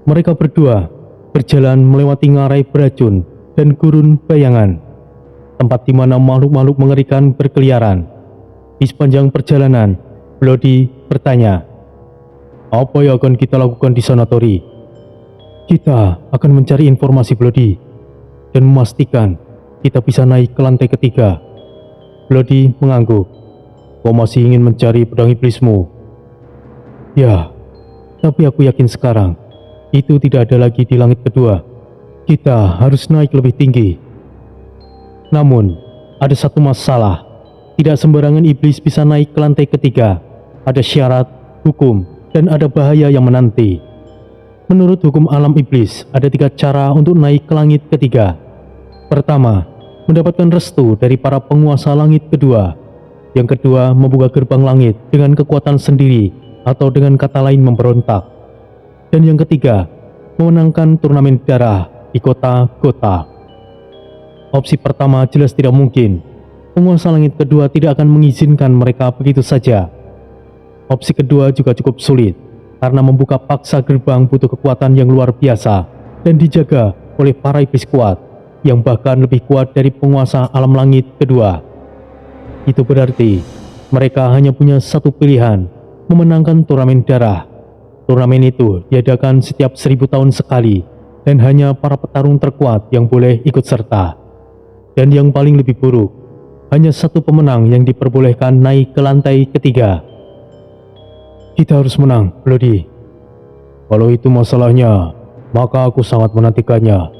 mereka berdua berjalan melewati ngarai beracun dan gurun bayangan, tempat di mana makhluk-makhluk mengerikan berkeliaran. Di sepanjang perjalanan, Bloody bertanya, "Apa yang akan kita lakukan di sana, Tori?" "Kita akan mencari informasi, Bloody, dan memastikan kita bisa naik ke lantai ketiga." Bloody mengangguk. "Kau masih ingin mencari pedang iblismu?" "Ya, tapi aku yakin sekarang itu tidak ada lagi di langit kedua. Kita harus naik lebih tinggi." "Namun, ada satu masalah. Tidak sembarangan iblis bisa naik ke lantai ketiga. Ada syarat, hukum, dan ada bahaya yang menanti. Menurut hukum alam iblis, ada 3 cara untuk naik ke langit ketiga. Pertama, mendapatkan restu dari para penguasa langit kedua. Yang kedua, membuka gerbang langit dengan kekuatan sendiri atau dengan kata lain memberontak. Dan yang ketiga, memenangkan turnamen darah di kota Gotha. Opsi pertama jelas tidak mungkin. Penguasa langit kedua tidak akan mengizinkan mereka begitu saja. Opsi kedua juga cukup sulit, karena membuka paksa gerbang butuh kekuatan yang luar biasa dan dijaga oleh para iblis kuat, yang bahkan lebih kuat dari penguasa alam langit kedua. Itu berarti mereka hanya punya satu pilihan, memenangkan turnamen darah. Turnamen itu diadakan setiap 1000 tahun sekali, dan hanya para petarung terkuat yang boleh ikut serta. Dan yang paling lebih buruk, hanya satu pemenang yang diperbolehkan naik ke lantai ketiga. "Kita harus menang, Bloody." "Kalau itu masalahnya, maka aku sangat menantikannya.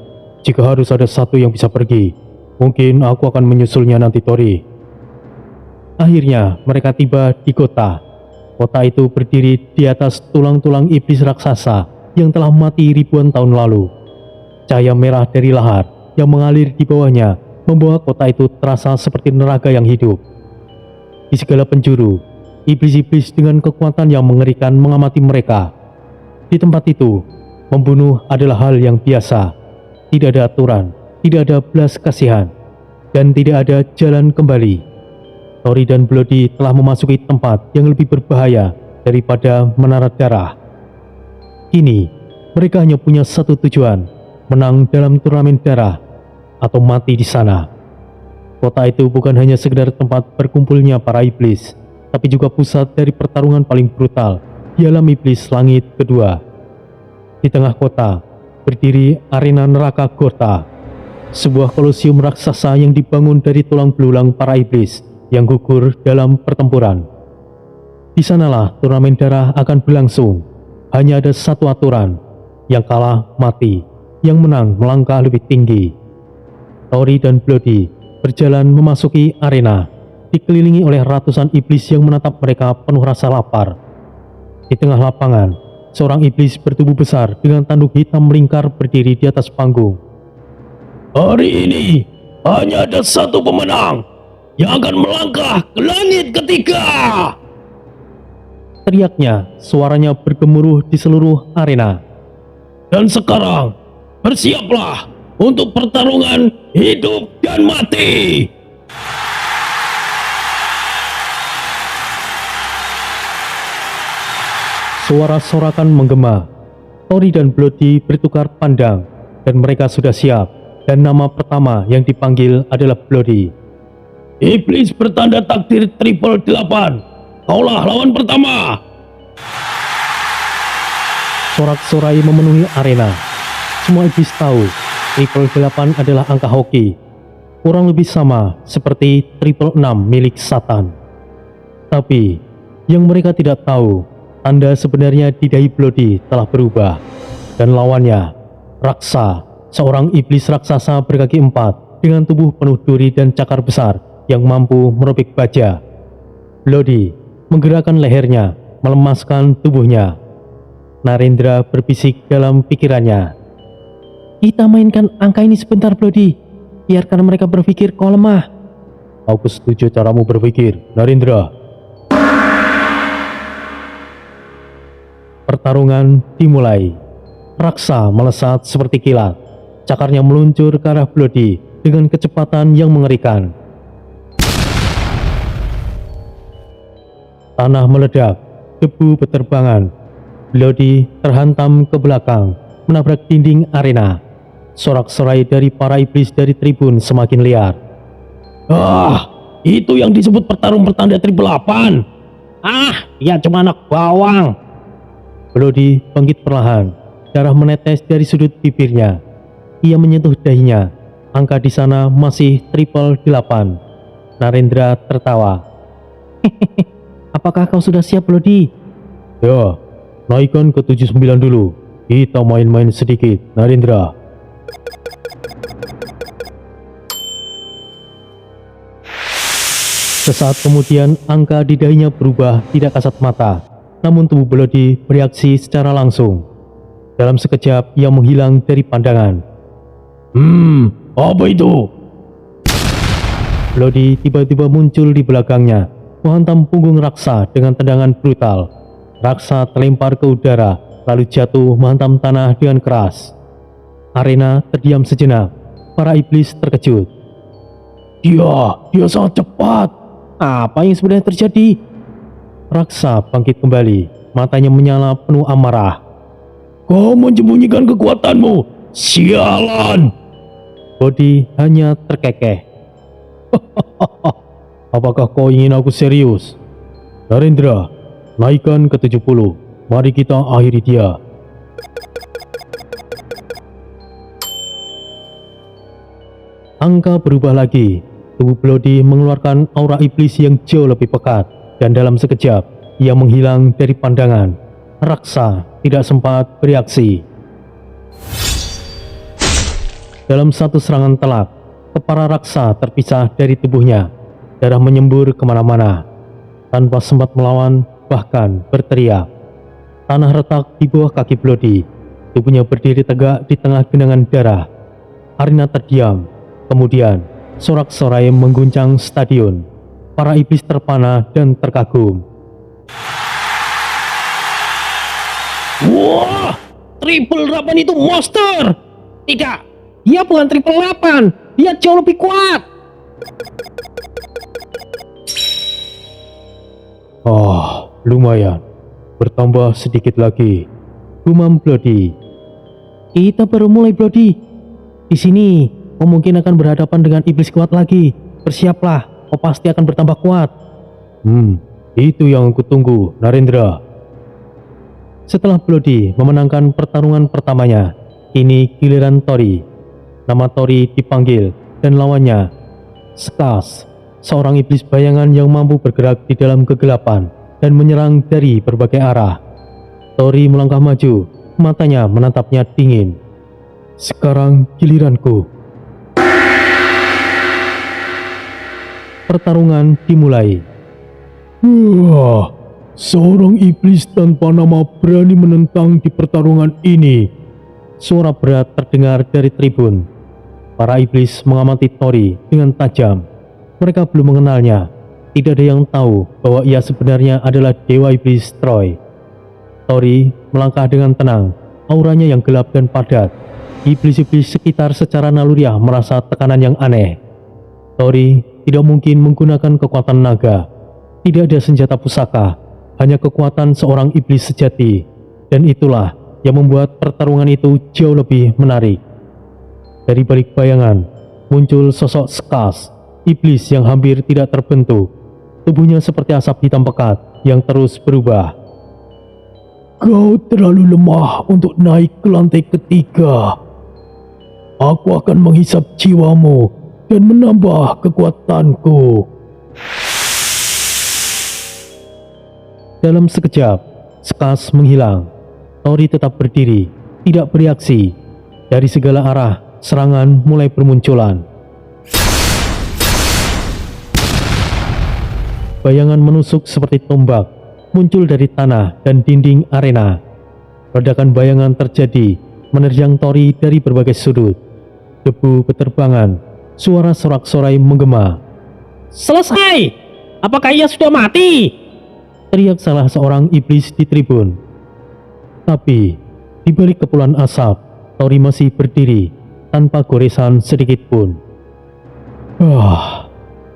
Jika harus ada satu yang bisa pergi, mungkin aku akan menyusulnya nanti, Tori." Akhirnya mereka tiba di kota. Kota itu berdiri di atas tulang-tulang iblis raksasa yang telah mati ribuan tahun lalu. Cahaya merah dari lahar yang mengalir di bawahnya membawa kota itu terasa seperti neraka yang hidup. Di segala penjuru, iblis-iblis dengan kekuatan yang mengerikan mengamati mereka. Di tempat itu, membunuh adalah hal yang biasa. Tidak ada aturan, tidak ada belas kasihan, dan tidak ada jalan kembali. Tori dan Bloody telah memasuki tempat yang lebih berbahaya daripada menara darah. Kini, mereka hanya punya satu tujuan, menang dalam turnamen darah atau mati di sana. Kota itu bukan hanya sekedar tempat berkumpulnya para iblis, tapi juga pusat dari pertarungan paling brutal di alam iblis langit kedua. Di tengah kota, berdiri arena neraka Gotha, sebuah kolosium raksasa yang dibangun dari tulang belulang para iblis yang gugur dalam pertempuran. Di sanalah turnamen darah akan berlangsung. Hanya ada satu aturan, yang kalah mati, yang menang melangkah lebih tinggi. Tori dan Bloody berjalan memasuki arena, dikelilingi oleh ratusan iblis yang menatap mereka penuh rasa lapar. Di tengah lapangan, seorang iblis bertubuh besar dengan tanduk hitam melingkar berdiri di atas panggung. "Hari ini hanya ada satu pemenang yang akan melangkah ke langit ketiga!" Teriaknya, suaranya bergemuruh di seluruh arena. "Dan sekarang, bersiaplah untuk pertarungan hidup dan mati!" Suara sorakan menggema. Tori dan Bloody bertukar pandang, dan mereka sudah siap, dan nama pertama yang dipanggil adalah Bloody. "Iblis bertanda takdir triple 8, kaulah lawan pertama!" Sorak-sorai memenuhi arena. Semua iblis tahu triple 8 adalah angka hoki, kurang lebih sama seperti triple 6 milik Satan. Tapi yang mereka tidak tahu, tanda sebenarnya di dahi Bloody telah berubah, dan lawannya, Raksa, seorang iblis raksasa berkaki 4 dengan tubuh penuh duri dan cakar besar yang mampu merobek baja. Bloody menggerakkan lehernya, melemaskan tubuhnya. Narendra berbisik dalam pikirannya, "Kita mainkan angka ini sebentar, Bloody. Biarkan mereka berpikir kau lemah." "Aku setuju caramu berpikir, Narendra." Pertarungan dimulai. Raksa melesat seperti kilat. Cakarnya meluncur ke arah Bloody dengan kecepatan yang mengerikan. Tanah meledak, debu berterbangan. Bloody terhantam ke belakang menabrak dinding arena. Sorak-sorai dari para iblis dari tribun semakin liar. Itu yang disebut pertarung pertanda triple 8. Dia cuma anak bawang. Bloody bangkit perlahan. Darah menetes dari sudut bibirnya. Ia menyentuh dahinya. Angka di sana masih triple 8. Narendra tertawa. Apakah kau sudah siap, Bloody? Ya, naikkan ke 79 dulu. Kita main-main sedikit, Narendra. Sesaat kemudian angka di dahinya berubah tidak kasat mata, namun tubuh Bloody bereaksi secara langsung. Dalam sekejap ia menghilang dari pandangan. Apa itu? Bloody tiba-tiba muncul di belakangnya, menghantam punggung Raksa dengan tendangan brutal. Raksa terlempar ke udara, lalu jatuh menghantam tanah dengan keras. Arena terdiam sejenak, para iblis terkejut. Dia sangat cepat. Apa yang sebenarnya terjadi? Raksa bangkit kembali, matanya menyala penuh amarah. Kau menyembunyikan kekuatanmu. Sialan. Bloody hanya terkekeh. Apakah kau ingin aku serius? Narendra, naikkan ke 70. Mari kita akhiri dia. Angka berubah lagi. Tubuh Bloody mengeluarkan aura iblis yang jauh lebih pekat, dan dalam sekejap ia menghilang dari pandangan. Raksa tidak sempat bereaksi. Dalam satu serangan telak, kepala Raksa terpisah dari tubuhnya. Darah menyembur kemana-mana. Tanpa sempat melawan, bahkan berteriak. Tanah retak di bawah kaki Bloody. Tubuhnya berdiri tegak di tengah genangan darah. Arena terdiam. Kemudian sorak-sorai mengguncang stadion. Para iblis terpana dan terkagum. Wah, triple 8 itu monster. Tidak, dia bukan triple 8. Dia jauh lebih kuat. Lumayan. Bertambah sedikit lagi. Gumam Bloody. Kita baru mulai, Bloody. Di sini kau mungkin akan berhadapan dengan iblis kuat lagi. Bersiaplah, kau pasti akan bertambah kuat. Itu yang aku tunggu, Narendra. Setelah Bloody memenangkan pertarungan pertamanya, kini giliran Tori. Nama Tori dipanggil dan lawannya Skas, seorang iblis bayangan yang mampu bergerak di dalam kegelapan dan menyerang dari berbagai arah. Tori melangkah maju, matanya menatapnya dingin. Sekarang giliranku. Pertarungan dimulai. Wah, seorang iblis tanpa nama berani menentang di pertarungan ini. Suara berat terdengar dari tribun. Para iblis mengamati Tori dengan tajam. Mereka belum mengenalnya. Tidak ada yang tahu bahwa ia sebenarnya adalah Dewa Iblis Troy. Tori melangkah dengan tenang, auranya yang gelap dan padat. Iblis-iblis sekitar secara naluriah merasa tekanan yang aneh. Tori tidak mungkin menggunakan kekuatan naga. Tidak ada senjata pusaka, hanya kekuatan seorang iblis sejati. Dan itulah yang membuat pertarungan itu jauh lebih menarik. Dari balik bayangan, muncul sosok Skas, iblis yang hampir tidak terbentuk. Tubuhnya seperti asap hitam pekat yang terus berubah. Kau terlalu lemah untuk naik ke lantai ketiga. Aku akan menghisap jiwamu dan menambah kekuatanku. Dalam sekejap, Skas menghilang. Tori tetap berdiri, tidak bereaksi. Dari segala arah, serangan mulai bermunculan. Bayangan menusuk seperti tombak, muncul dari tanah dan dinding arena. Ledakan bayangan terjadi, menerjang Tori dari berbagai sudut. Debu beterbangan, suara sorak-sorai menggema. Selesai. Apakah ia sudah mati? Teriak salah seorang iblis di tribun. Tapi, di balik kepulan asap, Tori masih berdiri, tanpa goresan sedikit pun.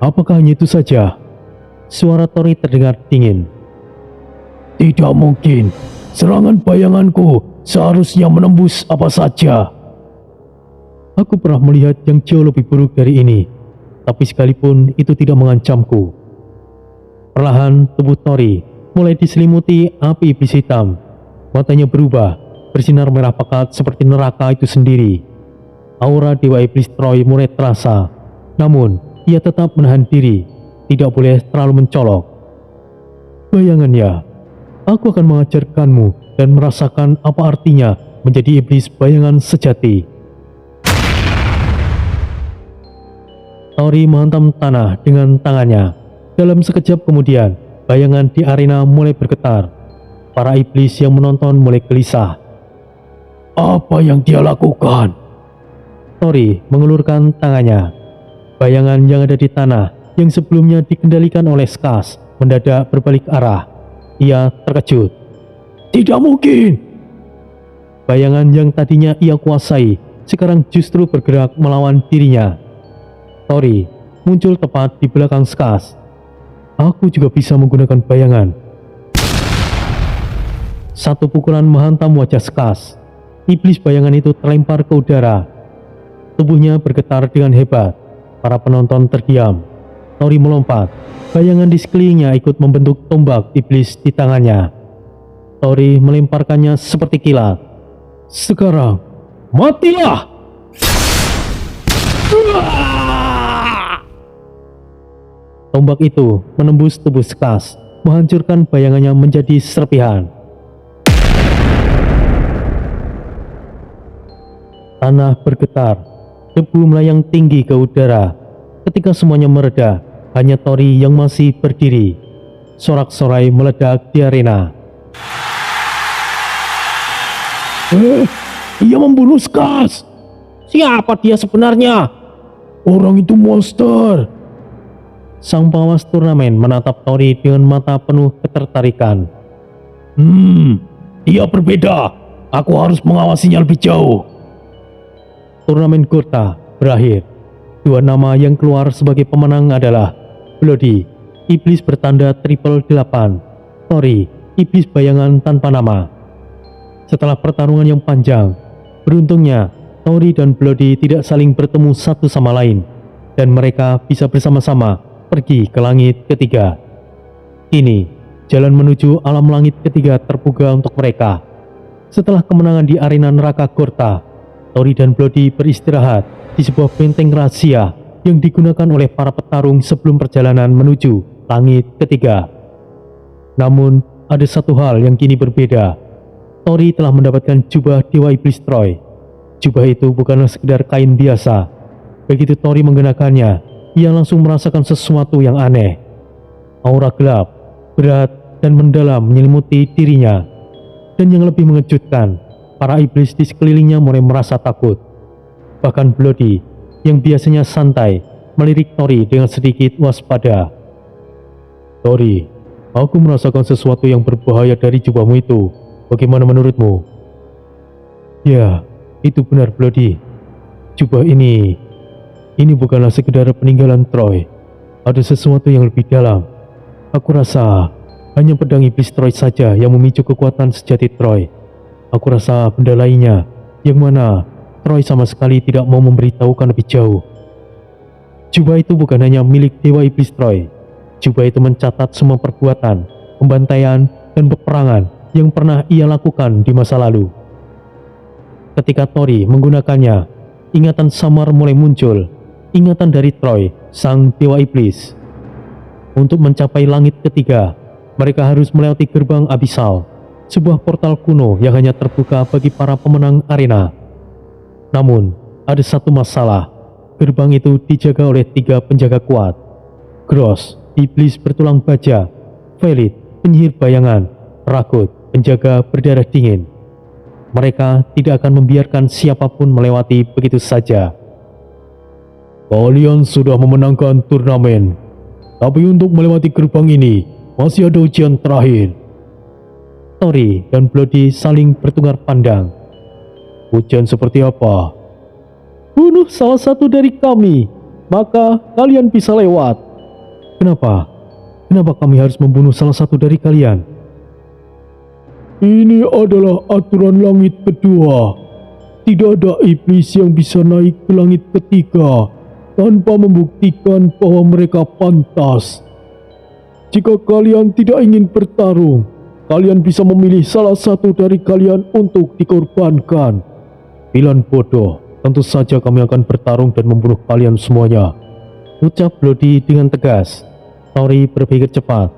Apakah hanya itu saja? Suara Tori terdengar dingin. Tidak mungkin. Serangan bayanganku seharusnya menembus apa saja. Aku pernah melihat yang jauh lebih buruk dari ini, tapi sekalipun itu tidak mengancamku. Perlahan tubuh Tori mulai diselimuti api iblis hitam. Matanya berubah, bersinar merah pekat seperti neraka itu sendiri. Aura Dewa Iblis Troy mulai terasa, namun ia tetap menahan diri, tidak boleh terlalu mencolok. Bayangannya, aku akan mengajarkanmu dan merasakan apa artinya menjadi iblis bayangan sejati. Tori menghantam tanah dengan tangannya. Dalam sekejap kemudian, bayangan di arena mulai bergetar. Para iblis yang menonton mulai gelisah. Apa yang dia lakukan? Tori mengelurkan tangannya. Bayangan yang ada di tanah yang sebelumnya dikendalikan oleh Skas mendadak berbalik arah. Ia terkejut. Tidak mungkin. Bayangan yang tadinya ia kuasai sekarang justru bergerak melawan dirinya. Tori muncul tepat di belakang Skas. Aku juga bisa menggunakan bayangan. Satu pukulan menghantam wajah Skas. Iblis bayangan itu terlempar ke udara. Tubuhnya bergetar dengan hebat. Para penonton terdiam. Tori melompat. Bayangan di sekelilingnya ikut membentuk tombak iblis di tangannya. Tori melemparkannya seperti kilat. Sekarang, matilah! Tombak itu menembus tubuh Skas, menghancurkan bayangannya menjadi serpihan. Tanah bergetar, debu melayang tinggi ke udara. Ketika semuanya mereda, hanya Tori yang masih berdiri. Sorak-sorai meledak di arena. Dia membunuh Skas. Siapa dia sebenarnya? Orang itu monster. Sang pengawas turnamen menatap Tori dengan mata penuh ketertarikan. Dia berbeda. Aku harus mengawasinya lebih jauh. Turnamen Gorta berakhir. Dua nama yang keluar sebagai pemenang adalah Bloody, iblis bertanda triple 8, Tori, iblis bayangan tanpa nama. Setelah pertarungan yang panjang, beruntungnya Tori dan Bloody tidak saling bertemu satu sama lain, dan mereka bisa bersama-sama pergi ke langit ketiga. Kini, jalan menuju alam langit ketiga terbuka untuk mereka. Setelah kemenangan di arena neraka Gorta, Tori dan Bloody beristirahat di sebuah benteng rahasia yang digunakan oleh para petarung sebelum perjalanan menuju langit ketiga. Namun, ada satu hal yang kini berbeda. Tori telah mendapatkan jubah Dewa Iblis Troy. Jubah itu bukanlah sekedar kain biasa. Begitu Tori mengenakannya, ia langsung merasakan sesuatu yang aneh. Aura gelap, berat, dan mendalam menyelimuti dirinya. Dan yang lebih mengejutkan, para iblis di sekelilingnya mulai merasa takut. Bahkan Bloody, yang biasanya santai, melirik Tori dengan sedikit waspada. Tori, aku merasakan sesuatu yang berbahaya dari jubahmu itu. Bagaimana menurutmu? Ya, itu benar Bloody. Jubah ini bukanlah sekedar peninggalan Troy. Ada sesuatu yang lebih dalam. Aku rasa hanya pedang iblis Troy saja yang memicu kekuatan sejati Troy. Aku rasa benda lainnya, yang mana Troy sama sekali tidak mau memberitahukan lebih jauh. Jubah itu bukan hanya milik Dewa Iblis Troy. Jubah itu mencatat semua perbuatan, pembantaian, dan peperangan yang pernah ia lakukan di masa lalu. Ketika Tori menggunakannya, ingatan samar mulai muncul. Ingatan dari Troy, sang Dewa Iblis. Untuk mencapai langit ketiga, mereka harus melewati gerbang Abyssal, sebuah portal kuno yang hanya terbuka bagi para pemenang arena. Namun, ada satu masalah. Gerbang itu dijaga oleh 3 penjaga kuat. Gross, iblis bertulang baja, Velit, penyihir bayangan, Rakut, penjaga berdarah dingin. Mereka tidak akan membiarkan siapapun melewati begitu saja. Kalian sudah memenangkan turnamen, tapi untuk melewati gerbang ini masih ada ujian terakhir. Tori dan Bloody saling bertukar pandang. Ujian seperti apa? Bunuh salah satu dari kami, maka kalian bisa lewat. Kenapa? Kenapa kami harus membunuh salah satu dari kalian? Ini adalah aturan langit kedua. Tidak ada iblis yang bisa naik ke langit ketiga tanpa membuktikan bahwa mereka pantas. Jika kalian tidak ingin bertarung, kalian bisa memilih salah satu dari kalian untuk dikorbankan. Pilihan bodoh, tentu saja kami akan bertarung dan membunuh kalian semuanya, ucap Bloody dengan tegas. Tori berpikir cepat.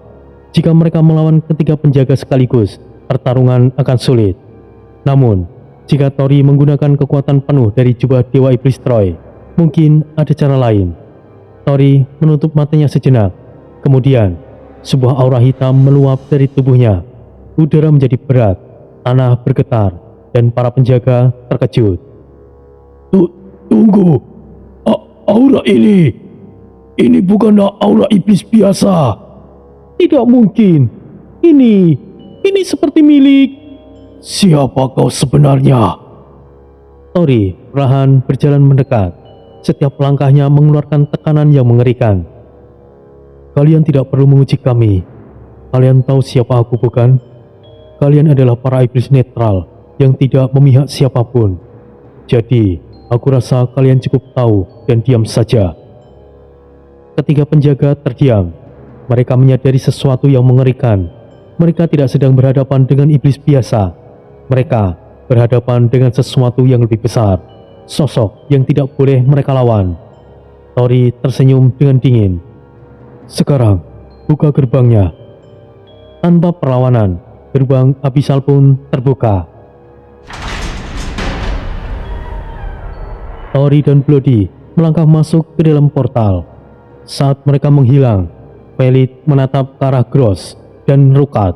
Jika mereka melawan ketiga penjaga sekaligus, pertarungan akan sulit. Namun, jika Tori menggunakan kekuatan penuh dari jubah Dewa Iblis Troy, mungkin ada cara lain. Tori menutup matanya sejenak. Kemudian, sebuah aura hitam meluap dari tubuhnya. Udara menjadi berat, tanah bergetar, dan para penjaga terkejut. Tunggu, aura ini bukanlah aura iblis biasa. Tidak mungkin. Ini seperti milik. Siapa kau sebenarnya? Tori perlahan berjalan mendekat. Setiap langkahnya mengeluarkan tekanan yang mengerikan. Kalian tidak perlu menguji kami. Kalian tahu siapa aku, bukan? Kalian adalah para iblis netral yang tidak memihak siapapun. Jadi, aku rasa kalian cukup tahu dan diam saja. Ketiga penjaga terdiam. Mereka menyadari sesuatu yang mengerikan. Mereka tidak sedang berhadapan dengan iblis biasa. Mereka berhadapan dengan sesuatu yang lebih besar. Sosok yang tidak boleh mereka lawan. Tori tersenyum dengan dingin. Sekarang, buka gerbangnya. Tanpa perlawanan, gerbang abisal pun terbuka. Tori dan Bloody melangkah masuk ke dalam portal. Saat mereka menghilang, Pelit menatap ke arah Gross dan Rukat.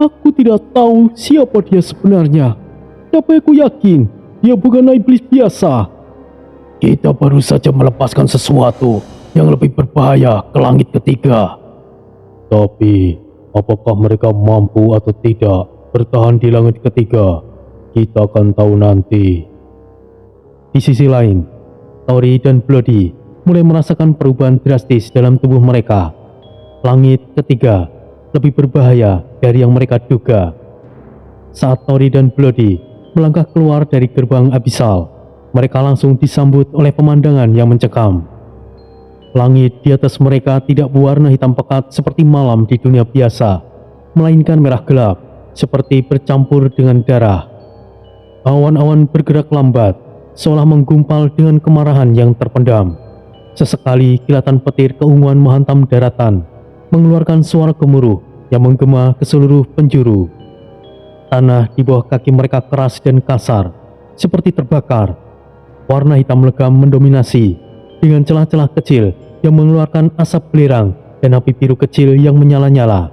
Aku tidak tahu siapa dia sebenarnya, tapi aku yakin dia bukan iblis biasa. Kita baru saja melepaskan sesuatu yang lebih berbahaya ke langit ketiga. Tapi, apakah mereka mampu atau tidak bertahan di langit ketiga? Kita akan tahu nanti. Di sisi lain, Tori dan Bloody mulai merasakan perubahan drastis dalam tubuh mereka. Langit ketiga lebih berbahaya dari yang mereka duga. Saat Tori dan Bloody melangkah keluar dari gerbang abisal, mereka langsung disambut oleh pemandangan yang mencekam. Langit di atas mereka tidak berwarna hitam pekat seperti malam di dunia biasa, melainkan merah gelap, seperti bercampur dengan darah. Awan-awan bergerak lambat, seolah menggumpal dengan kemarahan yang terpendam. Sesekali kilatan petir keunguan menghantam daratan, mengeluarkan suara gemuruh yang menggema ke seluruh penjuru. Tanah di bawah kaki mereka keras dan kasar, seperti terbakar. Warna hitam legam mendominasi, dengan celah-celah kecil yang mengeluarkan asap belerang dan api biru kecil yang menyala-nyala.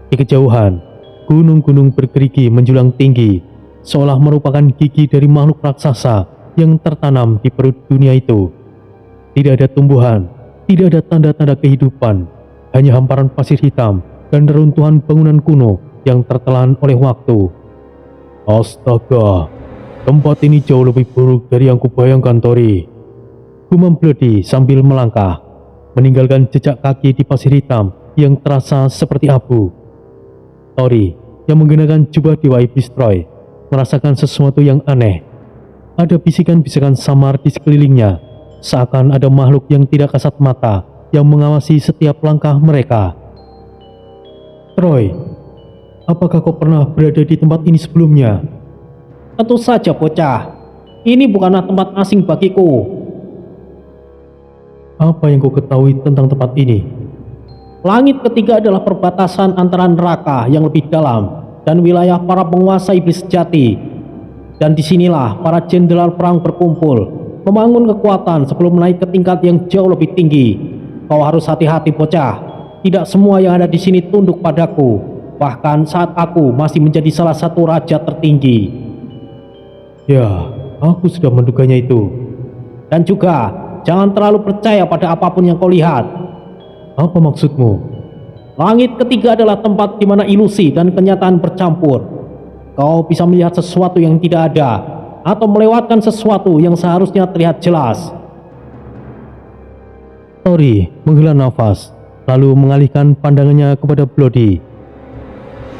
Di kejauhan, gunung-gunung bergerigi menjulang tinggi, seolah merupakan gigi dari makhluk raksasa yang tertanam di perut dunia itu. Tidak ada tumbuhan, tidak ada tanda-tanda kehidupan, hanya hamparan pasir hitam dan reruntuhan bangunan kuno yang tertelan oleh waktu. Astaga, tempat ini jauh lebih buruk dari yang kubayangkan, Tori. Gumam Bloody sambil melangkah, meninggalkan jejak kaki di pasir hitam yang terasa seperti abu. Tori, yang menggunakan jubah Dewa Iblis Troy, merasakan sesuatu yang aneh. Ada bisikan-bisikan samar di sekelilingnya, seakan ada makhluk yang tidak kasat mata yang mengawasi setiap langkah mereka. Troy, apakah kau pernah berada di tempat ini sebelumnya? Tentu saja, bocah. Ini bukanlah tempat asing bagiku. Apa yang kau ketahui tentang tempat ini? Langit ketiga adalah perbatasan antara neraka yang lebih dalam dan wilayah para penguasa iblis sejati. Dan disinilah para jenderal perang berkumpul, membangun kekuatan sebelum naik ke tingkat yang jauh lebih tinggi. Kau harus hati-hati, bocah. Tidak semua yang ada di sini tunduk padaku. Bahkan saat aku masih menjadi salah satu raja tertinggi. Ya, aku sudah menduganya itu. Dan juga, jangan terlalu percaya pada apapun yang kau lihat. Apa maksudmu? Langit ketiga adalah tempat di mana ilusi dan kenyataan bercampur. Kau bisa melihat sesuatu yang tidak ada, atau melewatkan sesuatu yang seharusnya terlihat jelas. Tori menghela nafas, lalu mengalihkan pandangannya kepada Bloody.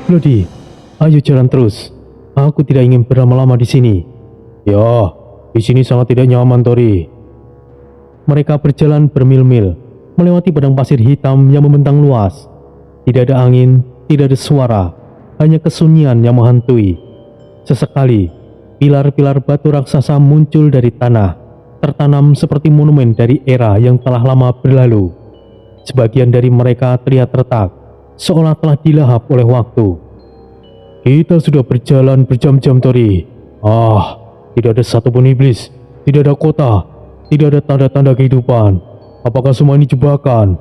Bloody, Ayo jalan terus. Aku tidak ingin berlama-lama di sini. Ya, di sini sangat tidak nyaman, Tori. Mereka berjalan bermil-mil, melewati padang pasir hitam yang membentang luas. Tidak ada angin, tidak ada suara, hanya kesunyian yang menghantui. Sesekali, pilar-pilar batu raksasa muncul dari tanah, tertanam seperti monumen dari era yang telah lama berlalu. Sebagian dari mereka terlihat retak, seolah telah dilahap oleh waktu. Kita sudah berjalan berjam-jam, Tori. Tidak ada satupun iblis, tidak ada kota, tidak ada tanda-tanda kehidupan. Apakah semua ini jebakan?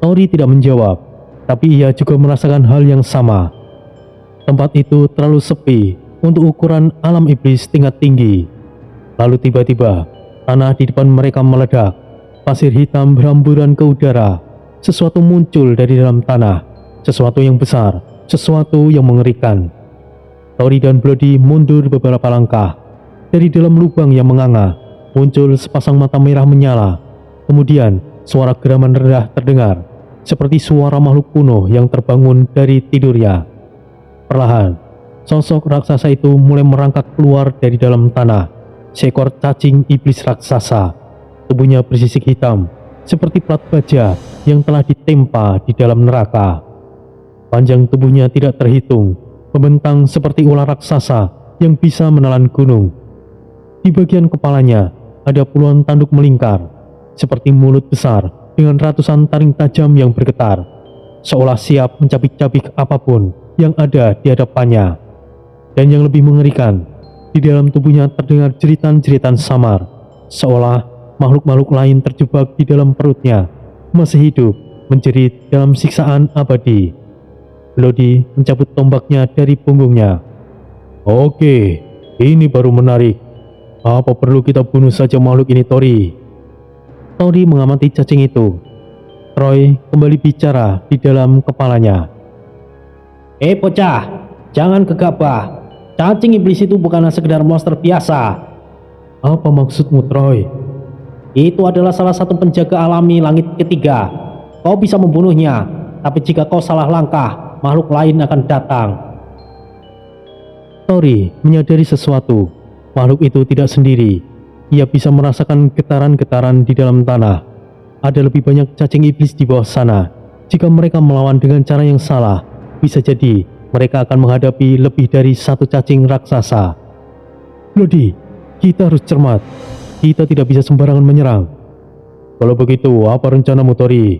Tori tidak menjawab, tapi ia juga merasakan hal yang sama. Tempat itu terlalu sepi untuk ukuran alam iblis tingkat tinggi. Lalu tiba-tiba, tanah di depan mereka meledak. Pasir hitam berhamburan ke udara. Sesuatu muncul dari dalam tanah, sesuatu yang besar, sesuatu yang mengerikan. Tori dan Bloody mundur beberapa langkah. Dari dalam lubang yang menganga, muncul sepasang mata merah menyala. Kemudian, suara geraman rendah terdengar, seperti suara makhluk kuno yang terbangun dari tidurnya. Perlahan, sosok raksasa itu mulai merangkak keluar dari dalam tanah. Seekor cacing iblis raksasa. Tubuhnya bersisik hitam, seperti plat baja yang telah ditempa di dalam neraka. Panjang tubuhnya tidak terhitung, membentang seperti ular raksasa yang bisa menelan gunung. Di bagian kepalanya ada puluhan tanduk melingkar, seperti mulut besar dengan ratusan taring tajam yang bergetar, seolah siap mencabik-cabik apapun yang ada di hadapannya. Dan yang lebih mengerikan, di dalam tubuhnya terdengar jeritan-jeritan samar, seolah makhluk-makhluk lain terjebak di dalam perutnya, masih hidup, menjerit dalam siksaan abadi. Bloody mencabut tombaknya dari punggungnya. Oke, ini baru menarik. Apa perlu kita bunuh saja makhluk ini, Tori? Tori mengamati cacing itu. Troy kembali bicara di dalam kepalanya. Bocah, jangan gegabah. Cacing iblis itu bukanlah sekedar monster biasa. Apa maksudmu, Troy? Itu adalah salah satu penjaga alami langit ketiga. Kau bisa membunuhnya, tapi jika kau salah langkah, makhluk lain akan datang. Tori menyadari sesuatu. Makhluk itu tidak sendiri. Ia bisa merasakan getaran-getaran di dalam tanah. Ada lebih banyak cacing iblis di bawah sana. Jika mereka melawan dengan cara yang salah, bisa jadi mereka akan menghadapi lebih dari satu cacing raksasa. Bloody, kita harus cermat. Kita tidak bisa sembarangan menyerang. Kalau begitu, apa rencanamu, Tori?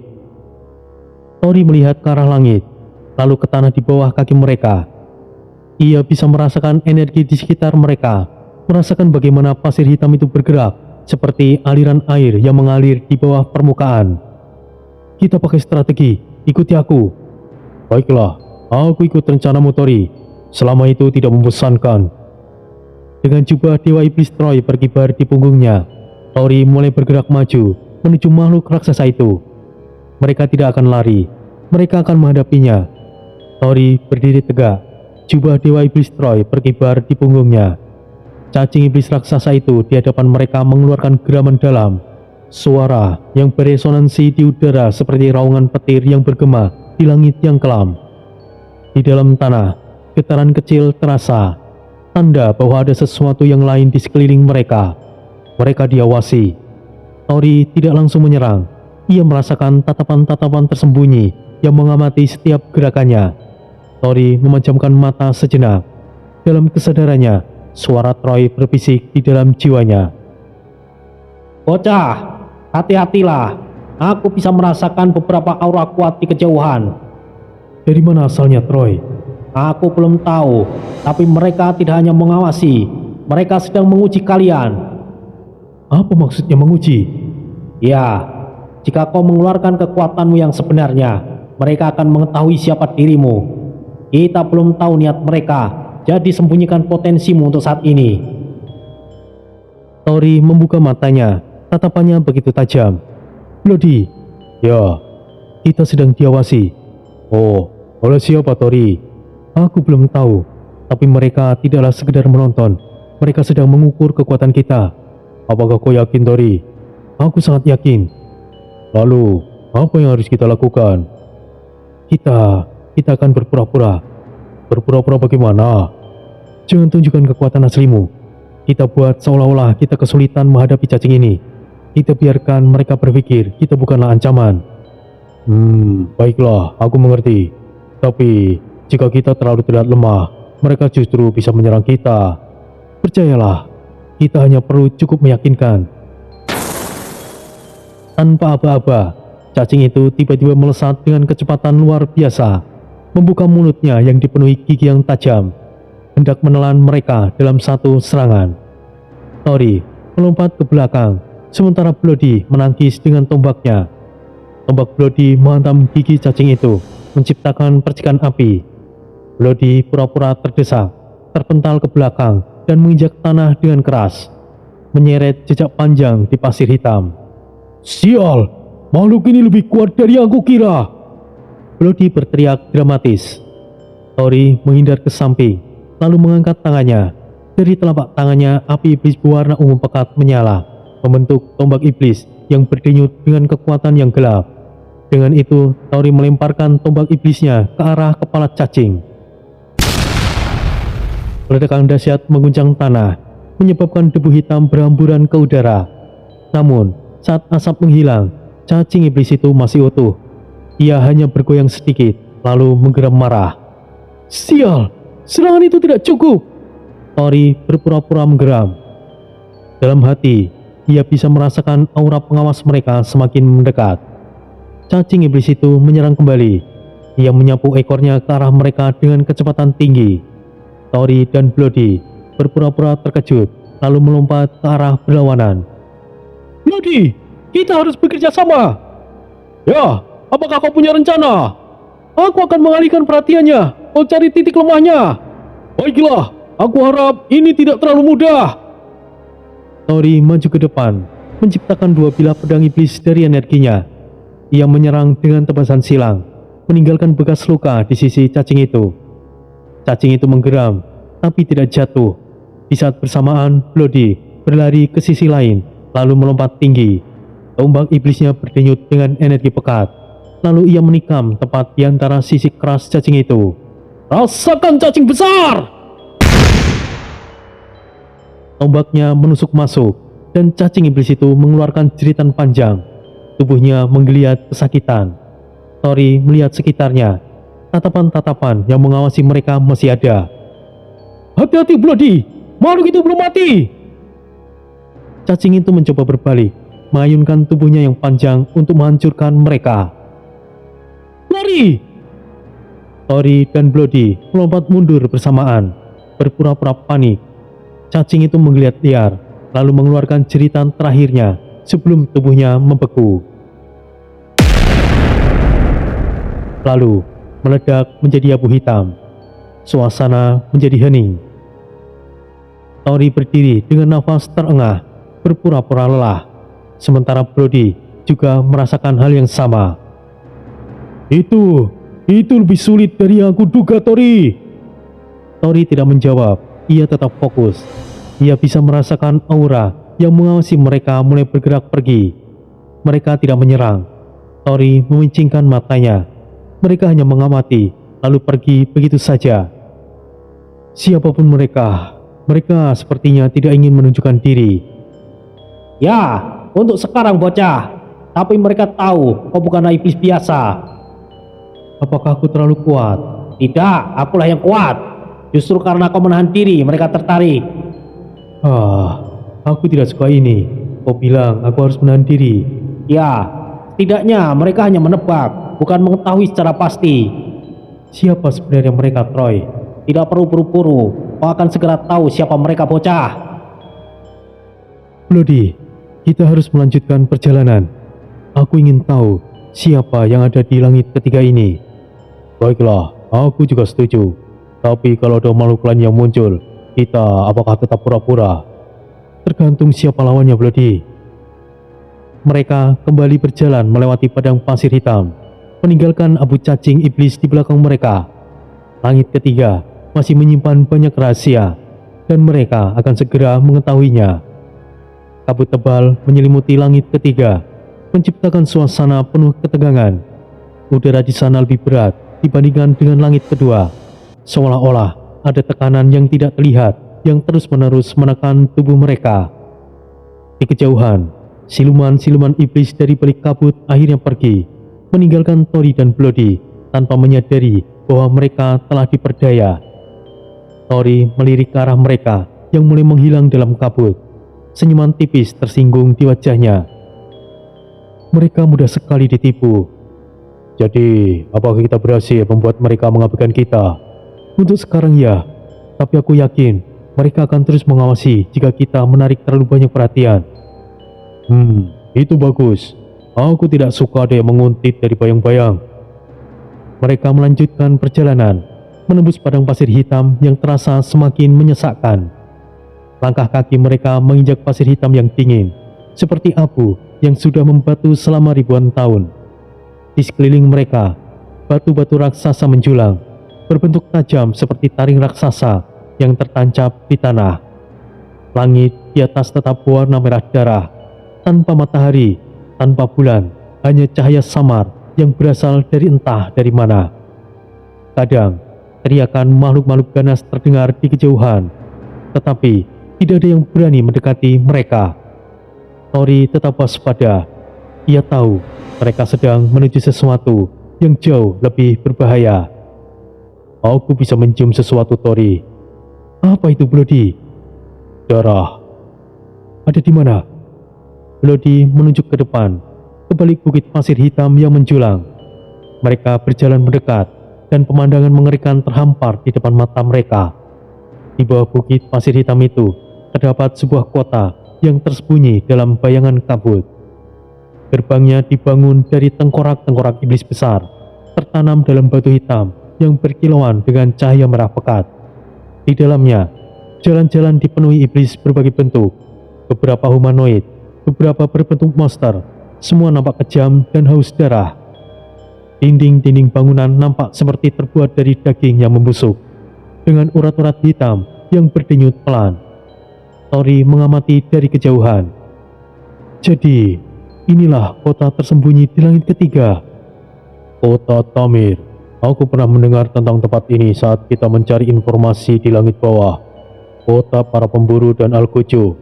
Tori melihat ke arah langit, lalu ke tanah di bawah kaki mereka. Ia bisa merasakan energi di sekitar mereka, merasakan bagaimana pasir hitam itu bergerak, seperti aliran air yang mengalir di bawah permukaan. Kita pakai strategi, ikuti aku. Baiklah, aku ikut rencanamu, Tori. Selama itu tidak membosankan. Dengan jubah Dewa Iblis Troy berkibar di punggungnya, Tori mulai bergerak maju menuju makhluk raksasa itu. Mereka tidak akan lari, mereka akan menghadapinya. Tori berdiri tegak, jubah Dewa Iblis Troy berkibar di punggungnya. Cacing iblis raksasa itu di hadapan mereka mengeluarkan geraman dalam, suara yang beresonansi di udara seperti raungan petir yang bergema di langit yang kelam. Di dalam tanah, getaran kecil terasa, tanda bahwa ada sesuatu yang lain di sekeliling mereka. Mereka diawasi. Tori tidak langsung menyerang. Ia merasakan tatapan-tatapan tersembunyi yang mengamati setiap gerakannya. Tori memejamkan mata sejenak. Dalam kesadarannya, suara Troy berbisik di dalam jiwanya. Bocah, hati-hatilah. Aku bisa merasakan beberapa aura kuat di kejauhan. Dari mana asalnya, Troy? Aku belum tahu, tapi mereka tidak hanya mengawasi, mereka sedang menguji kalian. Apa maksudnya menguji? Ya, jika kau mengeluarkan kekuatanmu yang sebenarnya, mereka akan mengetahui siapa dirimu. Kita belum tahu niat mereka, jadi sembunyikan potensimu untuk saat ini. Tori membuka matanya, tatapannya begitu tajam. Bloody, ya, kita sedang diawasi. Oh, oleh siapa, Tori? Aku belum tahu, tapi mereka tidaklah sekedar menonton. Mereka sedang mengukur kekuatan kita. Apakah kau yakin, Tori? Aku sangat yakin. Lalu, apa yang harus kita lakukan? Kita akan berpura-pura. Berpura-pura bagaimana? Jangan tunjukkan kekuatan aslimu. Kita buat seolah-olah kita kesulitan menghadapi cacing ini. Kita biarkan mereka berpikir kita bukanlah ancaman. Baiklah, aku mengerti. Tapi, jika kita terlalu terlihat lemah, mereka justru bisa menyerang kita. Percayalah, kita hanya perlu cukup meyakinkan. Tanpa aba-aba, cacing itu tiba-tiba melesat dengan kecepatan luar biasa, membuka mulutnya yang dipenuhi gigi yang tajam, hendak menelan mereka dalam satu serangan. Tori melompat ke belakang, sementara Bloody menangkis dengan tombaknya. Tombak Bloody menghantam gigi cacing itu, menciptakan percikan api. Bloody pura-pura terdesak, terpental ke belakang dan menginjak tanah dengan keras, menyeret jejak panjang di pasir hitam. Sial, makhluk ini lebih kuat dari yang aku kira. Bloody berteriak dramatis. Tori menghindar ke samping, lalu mengangkat tangannya. Dari telapak tangannya, api iblis berwarna ungu pekat menyala, membentuk tombak iblis yang berdenyut dengan kekuatan yang gelap. Dengan itu, Tori melemparkan tombak iblisnya ke arah kepala cacing. Ledakan dahsyat mengguncang tanah, menyebabkan debu hitam berhamburan ke udara. Namun, saat asap menghilang, cacing iblis itu masih utuh. Ia hanya bergoyang sedikit, lalu menggeram marah. Sial, serangan itu tidak cukup. Tori berpura-pura menggeram. Dalam hati, ia bisa merasakan aura pengawas mereka semakin mendekat. Cacing iblis itu menyerang kembali. Ia menyapu ekornya ke arah mereka dengan kecepatan tinggi. Tori dan Bloody berpura-pura terkejut, lalu melompat ke arah berlawanan. Bloody, kita harus bekerja sama. Ya, apakah kau punya rencana? Aku akan mengalihkan perhatiannya, kau cari titik lemahnya. Baiklah, aku harap ini tidak terlalu mudah. Tori maju ke depan, menciptakan dua bilah pedang iblis dari energinya. Ia menyerang dengan tebasan silang, meninggalkan bekas luka di sisi cacing itu. Cacing itu menggeram, tapi tidak jatuh. Di saat bersamaan, Bloody berlari ke sisi lain, lalu melompat tinggi. Tombak iblisnya berdenyut dengan energi pekat. Lalu ia menikam tepat di antara sisi keras cacing itu. Rasakan cacing besar! Tombaknya menusuk masuk, dan cacing iblis itu mengeluarkan jeritan panjang. Tubuhnya menggeliat kesakitan. Tori melihat sekitarnya. Tatapan-tatapan yang mengawasi mereka masih ada. Hati-hati Bloody, makhluk itu belum mati. Cacing itu mencoba berbalik, mengayunkan tubuhnya yang panjang untuk menghancurkan mereka. Lari! Tori dan Bloody melompat mundur bersamaan, berpura-pura panik. Cacing itu menggeliat liar, lalu mengeluarkan jeritan terakhirnya sebelum tubuhnya membeku. Lalu meledak menjadi abu hitam. Suasana menjadi hening. Tori berdiri dengan nafas terengah, berpura-pura lelah. Sementara Bloody juga merasakan hal yang sama. Itu lebih sulit dari yang aku duga, Tori. Tori tidak menjawab, ia tetap fokus. Ia bisa merasakan aura yang mengawasi mereka mulai bergerak pergi. Mereka tidak menyerang. Tori memincingkan matanya. Mereka hanya mengamati, lalu pergi begitu saja. Siapapun mereka sepertinya tidak ingin menunjukkan diri. Ya, untuk sekarang bocah. Tapi mereka tahu kau bukanlah iblis biasa. Apakah aku terlalu kuat? Tidak, akulah yang kuat. Justru karena kau menahan diri, mereka tertarik. Aku tidak suka ini. Kau bilang aku harus menahan diri. Ya, setidaknya mereka hanya menebak, bukan mengetahui secara pasti. Siapa sebenarnya mereka, Troy? Tidak perlu buru-buru, kau akan segera tahu siapa mereka, bocah. Bloody, kita harus melanjutkan perjalanan. Aku ingin tahu siapa yang ada di langit ketiga ini. Baiklah, aku juga setuju. Tapi kalau ada makhluk lain yang muncul, kita apakah tetap pura-pura? Tergantung siapa lawannya, Bloody. Mereka kembali berjalan melewati padang pasir hitam, meninggalkan abu cacing iblis di belakang mereka. Langit ketiga masih menyimpan banyak rahasia, dan mereka akan segera mengetahuinya. Kabut tebal menyelimuti langit ketiga, menciptakan suasana penuh ketegangan. Udara di sana lebih berat dibandingkan dengan langit kedua. seolah-olah ada tekanan yang tidak terlihat yang terus-menerus menekan tubuh mereka. Di kejauhan, siluman-siluman iblis dari balik kabut akhirnya pergi, meninggalkan Tori dan Bloody tanpa menyadari bahwa mereka telah diperdaya. Tori melirik ke arah mereka yang mulai menghilang dalam kabut. Senyuman tipis tersinggung di wajahnya. Mereka mudah sekali ditipu. Jadi, apakah kita berhasil membuat mereka mengabaikan kita? Untuk sekarang ya, tapi aku yakin mereka akan terus mengawasi jika kita menarik terlalu banyak perhatian. Itu bagus. Aku tidak suka ada yang menguntit dari bayang-bayang. Mereka melanjutkan perjalanan, menembus padang pasir hitam yang terasa semakin menyesakkan. Langkah kaki mereka menginjak pasir hitam yang dingin, seperti abu yang sudah membatu selama ribuan tahun. Di sekeliling mereka, batu-batu raksasa menjulang, berbentuk tajam seperti taring raksasa yang tertancap di tanah. Langit di atas tetap warna merah darah, tanpa matahari, tanpa bulan, hanya cahaya samar yang berasal dari entah dari mana. Kadang, teriakan makhluk-makhluk ganas terdengar di kejauhan, tetapi tidak ada yang berani mendekati mereka. Tori tetap waspada. Ia tahu mereka sedang menuju sesuatu yang jauh lebih berbahaya. Aku bisa mencium sesuatu, Tori. Apa itu, Bloody? Darah. Ada di mana? Bloody menunjuk ke depan, ke balik bukit pasir hitam yang menjulang. Mereka berjalan mendekat, dan pemandangan mengerikan terhampar di depan mata mereka. Di bawah bukit pasir hitam itu, terdapat sebuah kota yang tersembunyi dalam bayangan kabut. Gerbangnya dibangun dari tengkorak-tengkorak iblis besar, tertanam dalam batu hitam yang berkilauan dengan cahaya merah pekat. Di dalamnya, jalan-jalan dipenuhi iblis berbagai bentuk, beberapa humanoid, beberapa berbentuk monster, semua nampak kejam dan haus darah. Dinding-dinding bangunan nampak seperti terbuat dari daging yang membusuk, dengan urat-urat hitam yang berdenyut pelan. Tori mengamati dari kejauhan. Jadi, inilah kota tersembunyi di langit ketiga. Kota Tamir. Aku pernah mendengar tentang tempat ini saat kita mencari informasi di langit bawah. Kota para pemburu dan Algojo.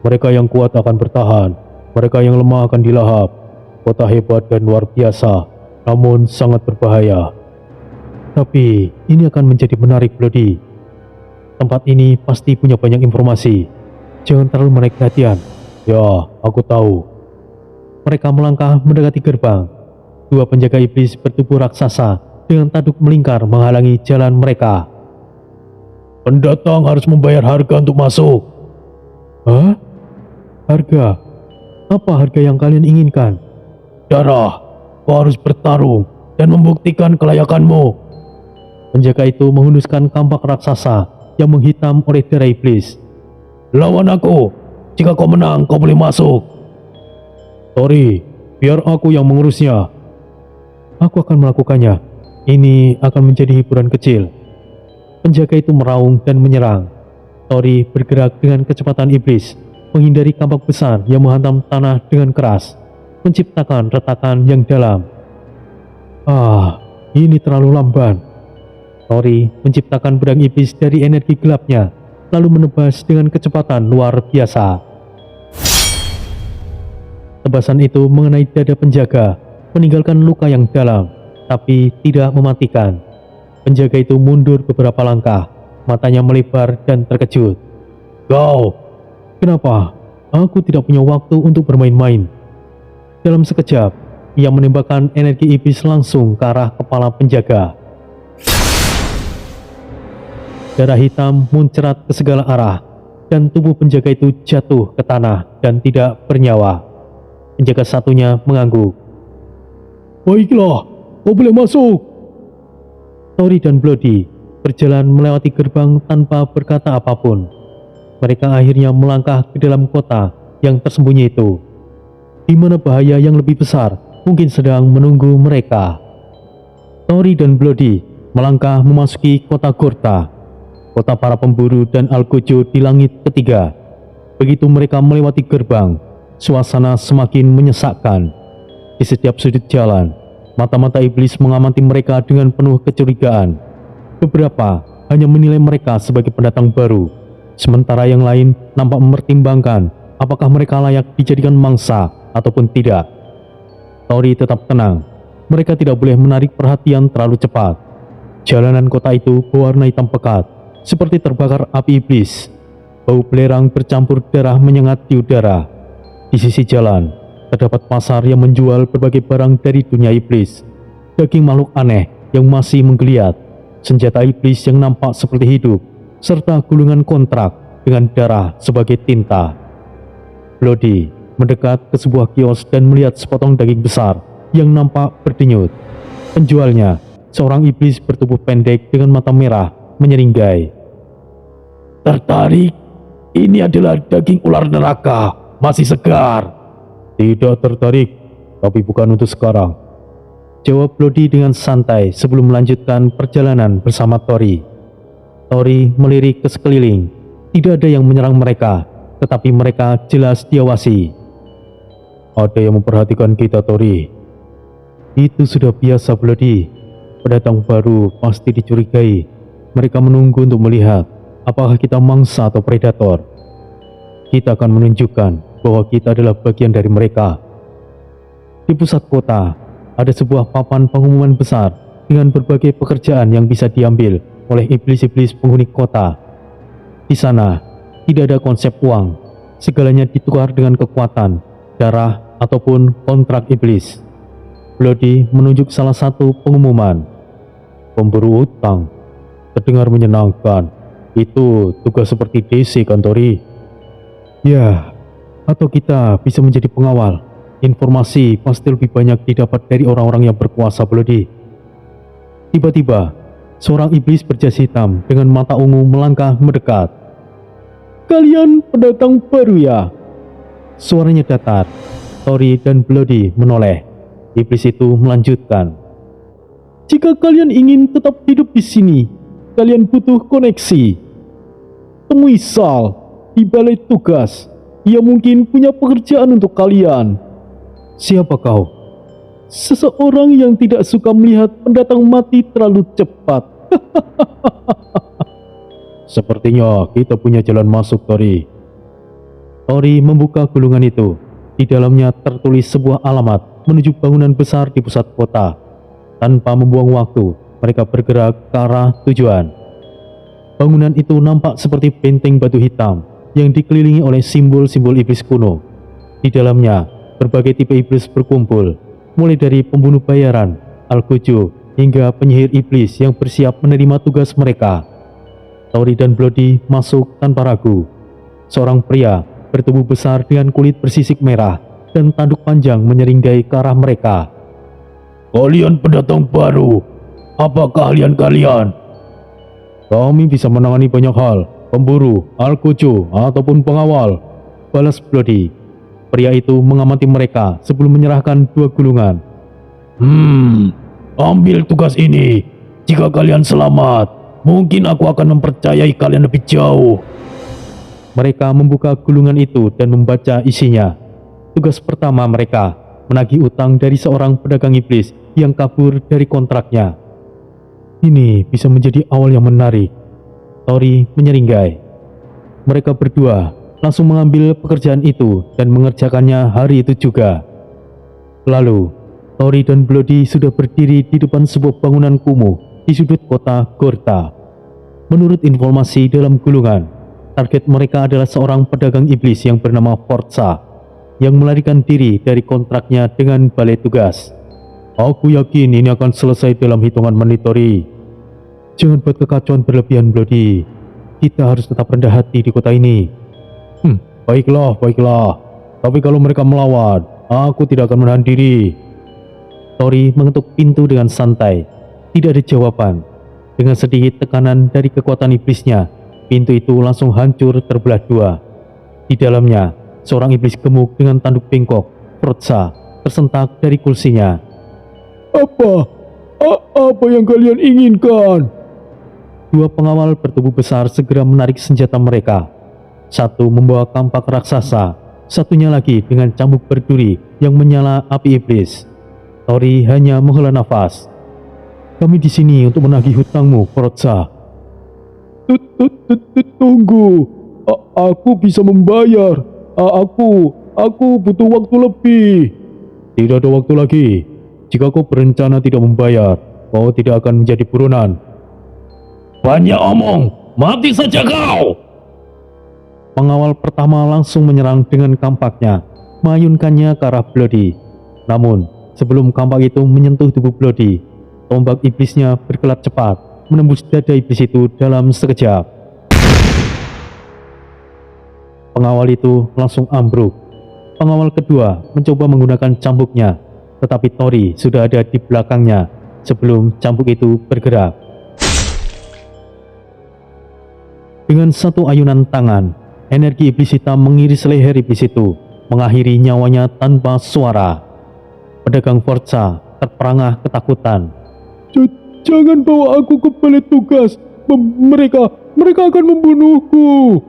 Mereka yang kuat akan bertahan, mereka yang lemah akan dilahap. Kota hebat dan luar biasa, namun sangat berbahaya. Tapi, ini akan menjadi menarik, Bloody. Tempat ini pasti punya banyak informasi. Jangan terlalu menarik perhatian. Ya, aku tahu. Mereka melangkah mendekati gerbang. Dua penjaga iblis bertubuh raksasa dengan tanduk melingkar menghalangi jalan mereka. Pendatang harus membayar harga untuk masuk. Hah? Harga? Apa harga yang kalian inginkan? Darah. Kau harus bertarung dan membuktikan kelayakanmu. Penjaga itu menghunuskan kampak raksasa yang menghitam oleh darah iblis. Lawan aku. Jika kau menang, kau boleh masuk. Tori, biar aku yang mengurusnya. Aku akan melakukannya. Ini akan menjadi hiburan kecil. Penjaga itu meraung dan menyerang. Tori bergerak dengan kecepatan iblis, menghindari kampak besar yang menghantam tanah dengan keras, menciptakan retakan yang dalam. Ini terlalu lamban. Tori menciptakan pedang iblis dari energi gelapnya, lalu menebas dengan kecepatan luar biasa. Tebasan itu mengenai dada penjaga, meninggalkan luka yang dalam, tapi tidak mematikan. Penjaga itu mundur beberapa langkah, matanya melebar dan terkejut. Kau, kenapa? Aku tidak punya waktu untuk bermain-main. Dalam sekejap, ia menembakkan energi iblis langsung ke arah kepala penjaga. Darah hitam muncrat ke segala arah, dan tubuh penjaga itu jatuh ke tanah dan tidak bernyawa. Penjaga satunya mengangguk. Baiklah, kau boleh masuk. Tori dan Bloody berjalan melewati gerbang tanpa berkata apapun. Mereka akhirnya melangkah ke dalam kota yang tersembunyi itu, di mana bahaya yang lebih besar mungkin sedang menunggu mereka. Tori dan Bloody melangkah memasuki kota Gorta, kota para pemburu dan Algojo di langit ketiga. Begitu mereka melewati gerbang, suasana semakin menyesakkan. Di setiap sudut jalan, mata-mata iblis mengamati mereka dengan penuh kecurigaan. Beberapa hanya menilai mereka sebagai pendatang baru, sementara yang lain nampak mempertimbangkan apakah mereka layak dijadikan mangsa ataupun tidak. Tori tetap tenang. Mereka tidak boleh menarik perhatian terlalu cepat. Jalanan kota itu berwarna hitam pekat, seperti terbakar api iblis. Bau belerang bercampur darah menyengat di udara. Di sisi jalan, terdapat pasar yang menjual berbagai barang dari dunia iblis. Daging makhluk aneh yang masih menggeliat, senjata iblis yang nampak seperti hidup, serta gulungan kontrak dengan darah sebagai tinta. Bloody mendekat ke sebuah kios dan melihat sepotong daging besar yang nampak berdenyut. Penjualnya, seorang iblis bertubuh pendek dengan mata merah, menyeringai. Tertarik? Ini adalah daging ular neraka, masih segar. Tidak tertarik, tapi bukan untuk sekarang, jawab Bloody dengan santai sebelum melanjutkan perjalanan bersama Tori. Tori melirik ke sekeliling. Tidak ada yang menyerang mereka, tetapi mereka jelas diawasi. Ada yang memperhatikan kita, Tori. Itu sudah biasa, Bloody. Pendatang baru pasti dicurigai. Mereka menunggu untuk melihat apakah kita mangsa atau predator. Kita akan menunjukkan bahwa kita adalah bagian dari mereka. Di pusat kota, ada sebuah papan pengumuman besar dengan berbagai pekerjaan yang bisa diambil oleh iblis-iblis penghuni kota. Di sana, tidak ada konsep uang. Segalanya ditukar dengan kekuatan, darah, ataupun kontrak iblis. Bloody menunjuk salah satu pengumuman. Pemburu utang. Terdengar menyenangkan. Itu tugas seperti DC kan, Tori? Ya, atau kita bisa menjadi pengawal. Informasi pasti lebih banyak didapat dari orang-orang yang berkuasa, Bloody. Tiba-tiba, seorang iblis berjas hitam dengan mata ungu melangkah mendekat. Kalian pendatang baru ya? Suaranya datar. Tori dan Bloody menoleh. Iblis itu melanjutkan. Jika kalian ingin tetap hidup di sini, kalian butuh koneksi. Temui Sal di balai tugas. Ia mungkin punya pekerjaan untuk kalian. Siapa kau? Seseorang yang tidak suka melihat pendatang mati terlalu cepat. Sepertinya kita punya jalan masuk, Tori. Tori membuka gulungan itu. Di dalamnya tertulis sebuah alamat menuju bangunan besar di pusat kota. Tanpa membuang waktu, mereka bergerak ke arah tujuan. Bangunan itu nampak seperti benteng batu hitam yang dikelilingi oleh simbol-simbol iblis kuno. Di dalamnya, berbagai tipe iblis berkumpul, mulai dari pembunuh bayaran, Al-Quju, hingga penyihir iblis yang bersiap menerima tugas mereka. Tori dan Bloody masuk tanpa ragu. Seorang pria bertubuh besar dengan kulit bersisik merah dan tanduk panjang menyeringai ke arah mereka. Kalian pendatang baru. Apa keahlian kalian? Kami bisa menangani banyak hal, pemburu, Al-Quju, ataupun pengawal, balas Bloody. Pria itu mengamati mereka sebelum menyerahkan 2 gulungan. Ambil tugas ini. Jika kalian selamat, mungkin aku akan mempercayai kalian lebih jauh. Mereka membuka gulungan itu dan membaca isinya. Tugas pertama mereka menagih utang dari seorang pedagang iblis yang kabur dari kontraknya. Ini bisa menjadi awal yang menarik. Tori menyeringai. Mereka berdua langsung mengambil pekerjaan itu dan mengerjakannya hari itu juga. Lalu, Tori dan Bloody sudah berdiri di depan sebuah bangunan kumuh di sudut kota Gorta. Menurut informasi dalam gulungan, target mereka adalah seorang pedagang iblis yang bernama Forza, yang melarikan diri dari kontraknya dengan balai tugas. Aku yakin ini akan selesai dalam hitungan menit, Tori. Jangan buat kekacauan berlebihan, Bloody. Kita harus tetap rendah hati di kota ini. Baiklah. Tapi kalau mereka melawan, aku tidak akan menahan diri. Tori mengetuk pintu dengan santai. Tidak ada jawaban. Dengan sedikit tekanan dari kekuatan iblisnya, pintu itu langsung hancur terbelah 2. Di dalamnya, seorang iblis gemuk dengan tanduk bengkok, Forza, tersentak dari kursinya. Apa yang kalian inginkan? 2 pengawal bertubuh besar segera menarik senjata mereka. Satu membawa kampak raksasa, satunya lagi dengan cambuk berduri yang menyala api iblis. Tori hanya menghela nafas. Kami di sini untuk menagih hutangmu, Forza. Tunggu. Aku bisa membayar. Aku butuh waktu lebih. Tidak ada waktu lagi. Jika kau berencana tidak membayar, kau tidak akan menjadi buronan. Banyak omong, mati saja kau! Pengawal pertama langsung menyerang dengan kampaknya, mengayunkannya ke arah Bloody. Namun, sebelum kampak itu menyentuh tubuh Bloody, tombak iblisnya berkelap cepat, menembus dada iblis itu dalam sekejap. Pengawal itu langsung ambruk. Pengawal kedua mencoba menggunakan cambuknya, tetapi Tori sudah ada di belakangnya sebelum cambuk itu bergerak. Dengan satu ayunan tangan, energi iblis hitam mengiris leher iblis itu, mengakhiri nyawanya tanpa suara. Pedagang Forza terperangah ketakutan. Jangan bawa aku ke balai tugas. Mereka akan membunuhku.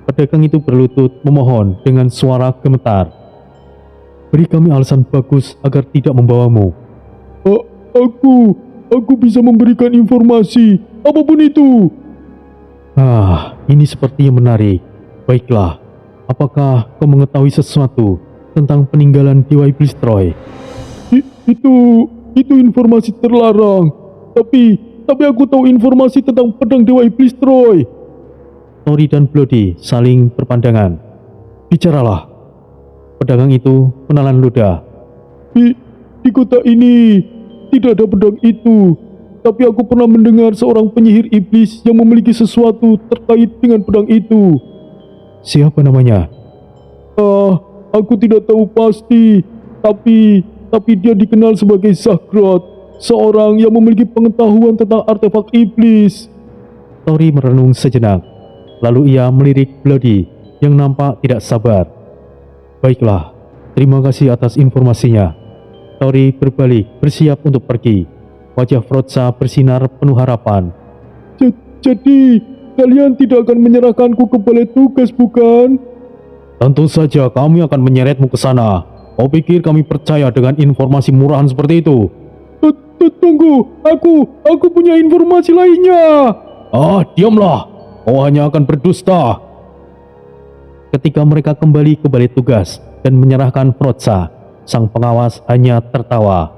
Pedagang itu berlutut memohon dengan suara gemetar. Beri kami alasan bagus agar tidak membawamu. Aku bisa memberikan informasi, apapun itu. Ini sepertinya menarik. Baiklah, apakah kau mengetahui sesuatu tentang peninggalan Dewa Iblis Troy? Itu informasi terlarang. Tapi aku tahu informasi tentang pedang Dewa Iblis Troy. Tori dan Bloody saling berpandangan. Bicaralah. Pedagang itu menelan ludah. Di kota ini tidak ada pedang itu. Tapi aku pernah mendengar seorang penyihir iblis yang memiliki sesuatu terkait dengan pedang itu. Siapa namanya? Aku tidak tahu pasti. Tapi dia dikenal sebagai Zagrod, seorang yang memiliki pengetahuan tentang artefak iblis. Tori merenung sejenak. Lalu ia melirik Bloody yang nampak tidak sabar. Baiklah, terima kasih atas informasinya. Tori berbalik bersiap untuk pergi. Wajah Forza bersinar penuh harapan. Jadi kalian tidak akan menyerahkanku ke balai tugas, bukan? Tentu saja kami akan menyeretmu ke sana. Kau pikir kami percaya dengan informasi murahan seperti itu? Tunggu, aku punya informasi lainnya. Diamlah. Kau hanya akan berdusta. Ketika mereka kembali ke balai tugas dan menyerahkan Forza, sang pengawas hanya tertawa.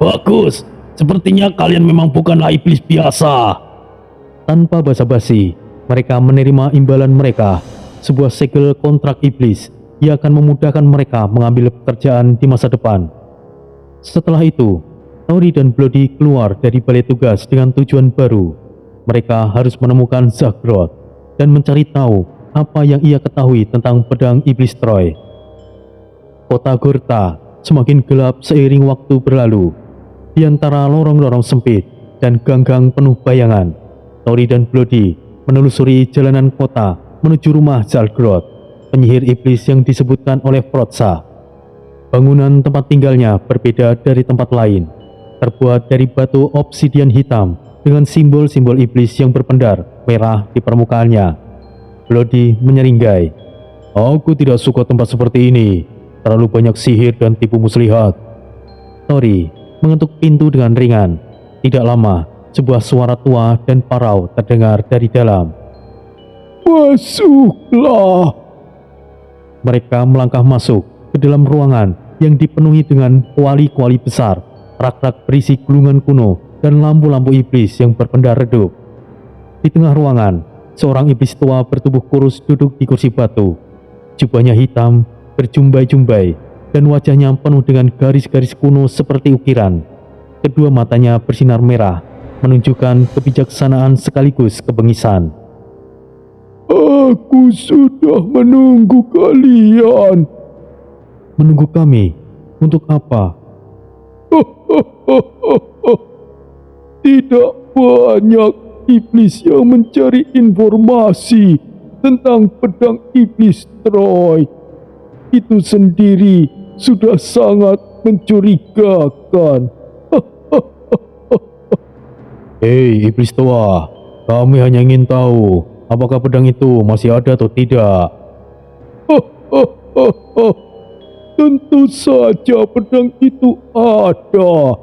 Bagus, sepertinya kalian memang bukanlah iblis biasa. Tanpa basa-basi, mereka menerima imbalan mereka, sebuah segel kontrak iblis yang akan memudahkan mereka mengambil pekerjaan di masa depan. Setelah itu, Tori dan Bloody keluar dari balai tugas dengan tujuan baru. Mereka harus menemukan Zagrod dan mencari tahu apa yang ia ketahui tentang pedang iblis Troy. Kota Gorta semakin gelap seiring waktu berlalu. Di antara lorong-lorong sempit dan gang-gang penuh bayangan, Tori dan Bloody menelusuri jalanan kota menuju rumah Zagrod, penyihir iblis yang disebutkan oleh Forza. Bangunan tempat tinggalnya berbeda dari tempat lain, terbuat dari batu obsidian hitam dengan simbol-simbol iblis yang berpendar merah di permukaannya. Bloody menyeringai. Aku tidak suka tempat seperti ini. Terlalu banyak sihir dan tipu muslihat. Tori mengetuk pintu dengan ringan. Tidak lama, sebuah suara tua dan parau terdengar dari dalam. Masuklah. Mereka melangkah masuk ke dalam ruangan yang dipenuhi dengan kuali-kuali besar, rak-rak berisi gulungan kuno, dan lampu-lampu iblis yang berpendar redup. Di tengah ruangan, seorang iblis tua bertubuh kurus duduk di kursi batu. Jubahnya hitam, berjumbai-jumbai, dan wajahnya penuh dengan garis-garis kuno seperti ukiran. Kedua matanya bersinar merah, menunjukkan kebijaksanaan sekaligus kebengisan. Aku sudah menunggu kalian. Menunggu kami? Untuk apa? Tidak banyak iblis yang mencari informasi tentang pedang iblis Troy. Itu sendiri sudah sangat mencurigakan. Hei iblis tua, kami hanya ingin tahu apakah pedang itu masih ada atau tidak. Tentu saja pedang itu ada.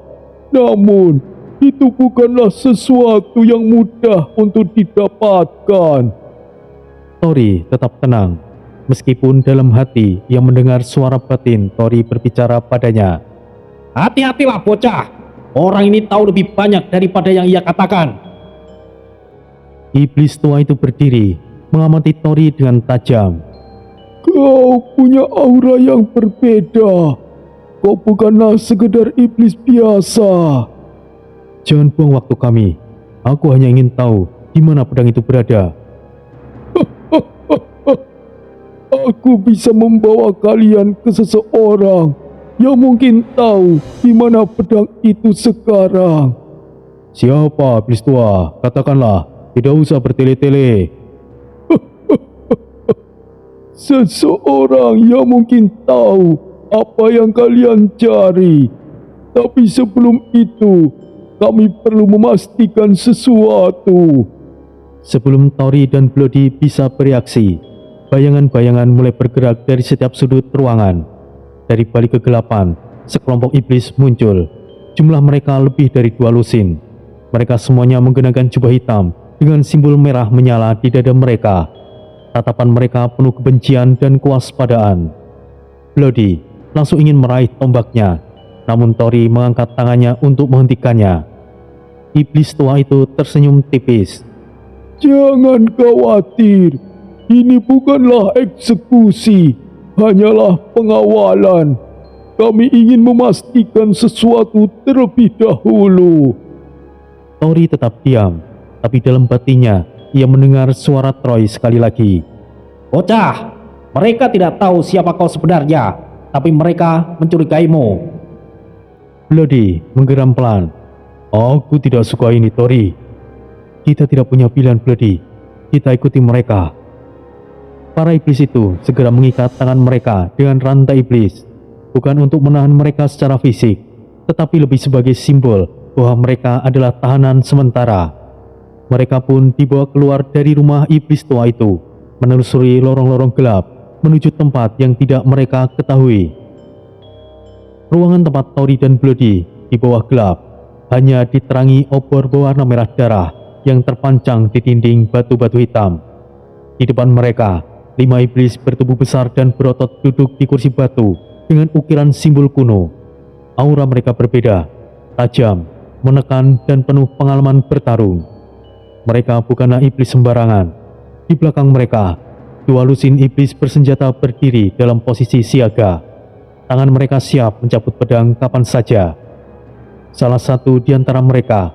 Namun itu bukanlah sesuatu yang mudah untuk didapatkan. Tori tetap tenang, meskipun dalam hati ia mendengar suara batin Tori berbicara padanya. Hati-hatilah bocah, orang ini tahu lebih banyak daripada yang ia katakan. Iblis tua itu berdiri, mengamati Tori dengan tajam. Kau punya aura yang berbeda. Kau bukanlah sekedar iblis biasa. Jangan buang waktu kami. Aku hanya ingin tahu di mana pedang itu berada. Aku bisa membawa kalian ke seseorang yang mungkin tahu di mana pedang itu sekarang. Siapa iblis tua? Katakanlah, tidak usah bertele-tele. Seseorang yang mungkin tahu apa yang kalian cari. Tapi sebelum itu, kami perlu memastikan sesuatu. Sebelum Tori dan Bloody bisa bereaksi, bayangan-bayangan mulai bergerak dari setiap sudut ruangan. Dari balik kegelapan, sekelompok iblis muncul. Jumlah mereka lebih dari 2 lusin. Mereka semuanya menggunakan jubah hitam dengan simbol merah menyala di dada mereka. Tatapan mereka penuh kebencian dan kewaspadaan. Bloody langsung ingin meraih tombaknya, namun Tori mengangkat tangannya untuk menghentikannya. Iblis tua itu tersenyum tipis. Jangan khawatir, ini bukanlah eksekusi, hanyalah pengawalan. Kami ingin memastikan sesuatu terlebih dahulu. Tori tetap diam, tapi dalam batinnya ia mendengar suara Troy sekali lagi. Bocah, mereka tidak tahu siapa kau sebenarnya, tapi mereka mencurigaimu. Bloody menggeram pelan. Aku tidak suka ini, Tori. Kita tidak punya pilihan, Bloody. Kita ikuti mereka. Para iblis itu segera mengikat tangan mereka dengan rantai iblis, bukan untuk menahan mereka secara fisik, tetapi lebih sebagai simbol bahwa mereka adalah tahanan sementara. Mereka pun dibawa keluar dari rumah iblis tua itu, menelusuri lorong-lorong gelap menuju tempat yang tidak mereka ketahui. Ruangan tempat Tori dan Bloody di bawah gelap hanya diterangi obor berwarna merah darah yang terpancang di dinding batu-batu hitam. Di depan mereka, 5 iblis bertubuh besar dan berotot duduk di kursi batu dengan ukiran simbol kuno. Aura mereka berbeda, tajam, menekan dan penuh pengalaman bertarung. Mereka bukanlah iblis sembarangan. Di belakang mereka, 2 lusin iblis bersenjata berdiri dalam posisi siaga. Tangan mereka siap mencabut pedang kapan saja. Salah satu di antara mereka,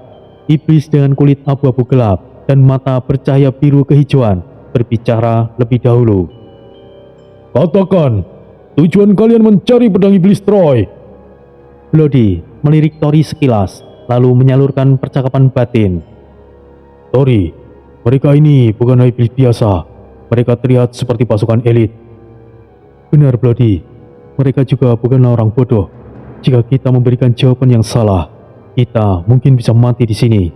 iblis dengan kulit abu-abu gelap dan mata bercahaya biru kehijauan, berbicara lebih dahulu. Katakan, tujuan kalian mencari pedang iblis Troy. Bloody melirik Tori sekilas, lalu menyalurkan percakapan batin. Tori, mereka ini bukanlah iblis biasa. Mereka terlihat seperti pasukan elit. Benar, Bloody. Mereka juga bukanlah orang bodoh. Jika kita memberikan jawaban yang salah, kita mungkin bisa mati di sini.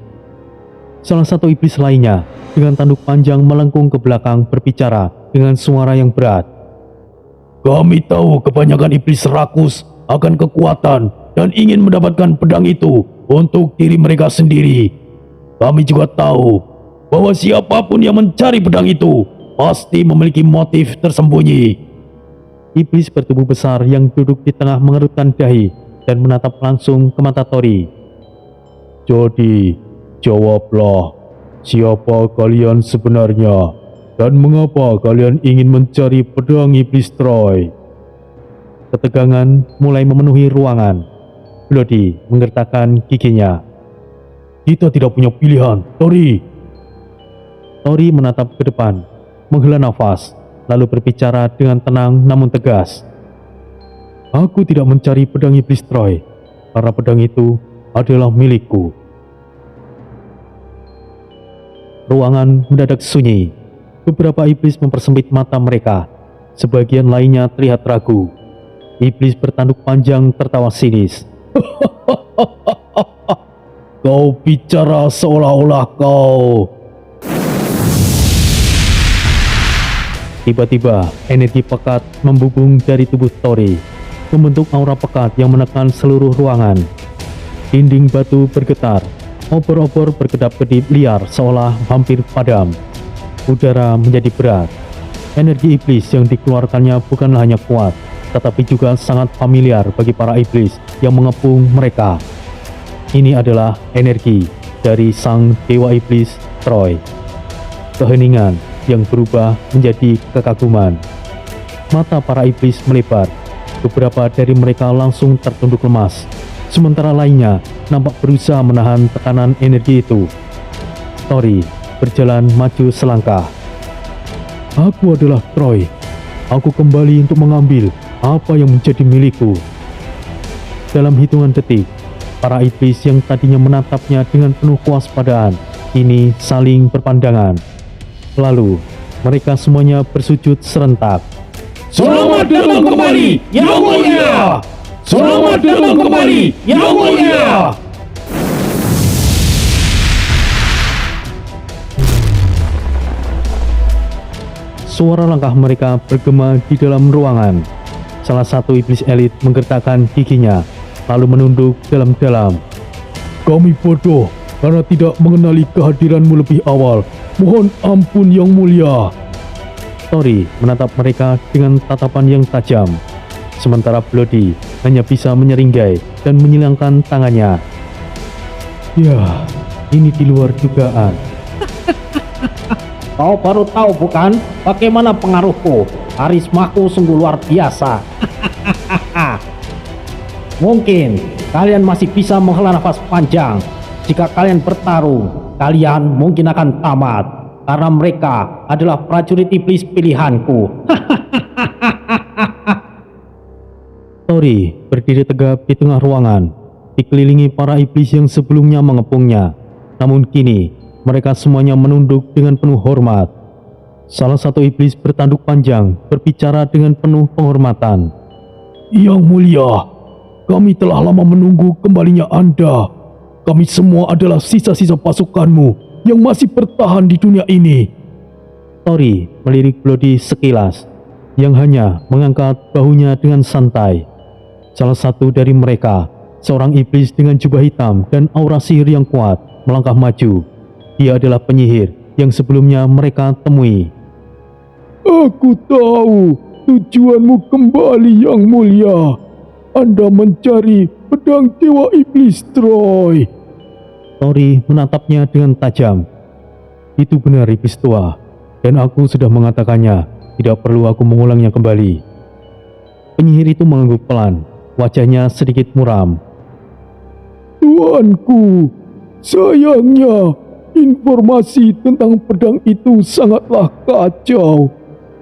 Salah satu iblis lainnya dengan tanduk panjang melengkung ke belakang berbicara dengan suara yang berat. Kami tahu kebanyakan iblis rakus akan kekuatan dan ingin mendapatkan pedang itu untuk diri mereka sendiri. Kami juga tahu bahwa siapapun yang mencari pedang itu pasti memiliki motif tersembunyi. Iblis bertubuh besar yang duduk di tengah mengerutkan dahi dan menatap langsung ke mata Tori. Jadi, jawablah, siapa kalian sebenarnya dan mengapa kalian ingin mencari pedang iblis Troy? Ketegangan mulai memenuhi ruangan. Bloody menggertakkan giginya. Kita tidak punya pilihan, Tori. Tori menatap ke depan, menghela nafas, lalu berbicara dengan tenang namun tegas. Aku tidak mencari pedang iblis Troy, karena pedang itu adalah milikku. Ruangan mendadak sunyi. Beberapa iblis mempersempit mata mereka. Sebagian lainnya terlihat ragu. Iblis bertanduk panjang tertawa sinis. Kau bicara seolah-olah kau... Tiba-tiba, energi pekat membubung dari tubuh Tori, membentuk aura pekat yang menekan seluruh ruangan. Dinding batu bergetar, Obor-obor berkedap-kedip liar seolah hampir padam. Udara menjadi berat. Energi iblis yang dikeluarkannya bukanlah hanya kuat, tetapi juga sangat familiar bagi para iblis yang mengepung mereka. Ini adalah energi dari sang dewa iblis Troy. Keheningan yang berubah menjadi kekaguman. Mata para iblis melebar. Beberapa dari mereka langsung tertunduk lemas, sementara lainnya nampak berusaha menahan tekanan energi itu. Tori berjalan maju selangkah. Aku adalah Troy. Aku kembali untuk mengambil apa yang menjadi milikku. Dalam hitungan detik, para iblis yang tadinya menatapnya dengan penuh kewaspadaan kini saling berpandangan. Lalu mereka semuanya bersujud serentak. Selamat datang kembali, Yang Mulia! Selamat datang kembali, Yang Mulia! Suara langkah mereka bergema di dalam ruangan. Salah satu iblis elit menggertakkan giginya, lalu menunduk dalam-dalam. Kami bodoh karena tidak mengenali kehadiranmu lebih awal. Mohon ampun Yang Mulia. Tori menatap mereka dengan tatapan yang tajam, sementara Bloody hanya bisa menyeringai dan menyilangkan tangannya. Ya, ini di luar dugaan. Kau baru tahu bukan bagaimana pengaruhku? Karismaku sungguh luar biasa. Mungkin kalian masih bisa menghela nafas panjang. Jika kalian bertarung, kalian mungkin akan tamat. Karena mereka adalah prajurit iblis pilihanku. Tori berdiri tegap di tengah ruangan, dikelilingi para iblis yang sebelumnya mengepungnya. Namun kini, mereka semuanya menunduk dengan penuh hormat. Salah satu iblis bertanduk panjang, berbicara dengan penuh penghormatan. Yang Mulia, kami telah lama menunggu kembalinya Anda. Kami semua adalah sisa-sisa pasukanmu yang masih bertahan di dunia ini. Tori melirik Bloody sekilas, yang hanya mengangkat bahunya dengan santai. Salah satu dari mereka, seorang iblis dengan jubah hitam dan aura sihir yang kuat, melangkah maju. Dia adalah penyihir yang sebelumnya mereka temui. Aku tahu tujuanmu kembali Yang Mulia. Anda mencari pedang Dewa Iblis Troy. Tori menatapnya dengan tajam. Itu benar iblis tua, dan aku sudah mengatakannya, tidak perlu aku mengulangnya kembali. Penyihir itu mengangguk pelan, wajahnya sedikit muram. Tuanku, sayangnya informasi tentang pedang itu sangatlah kacau.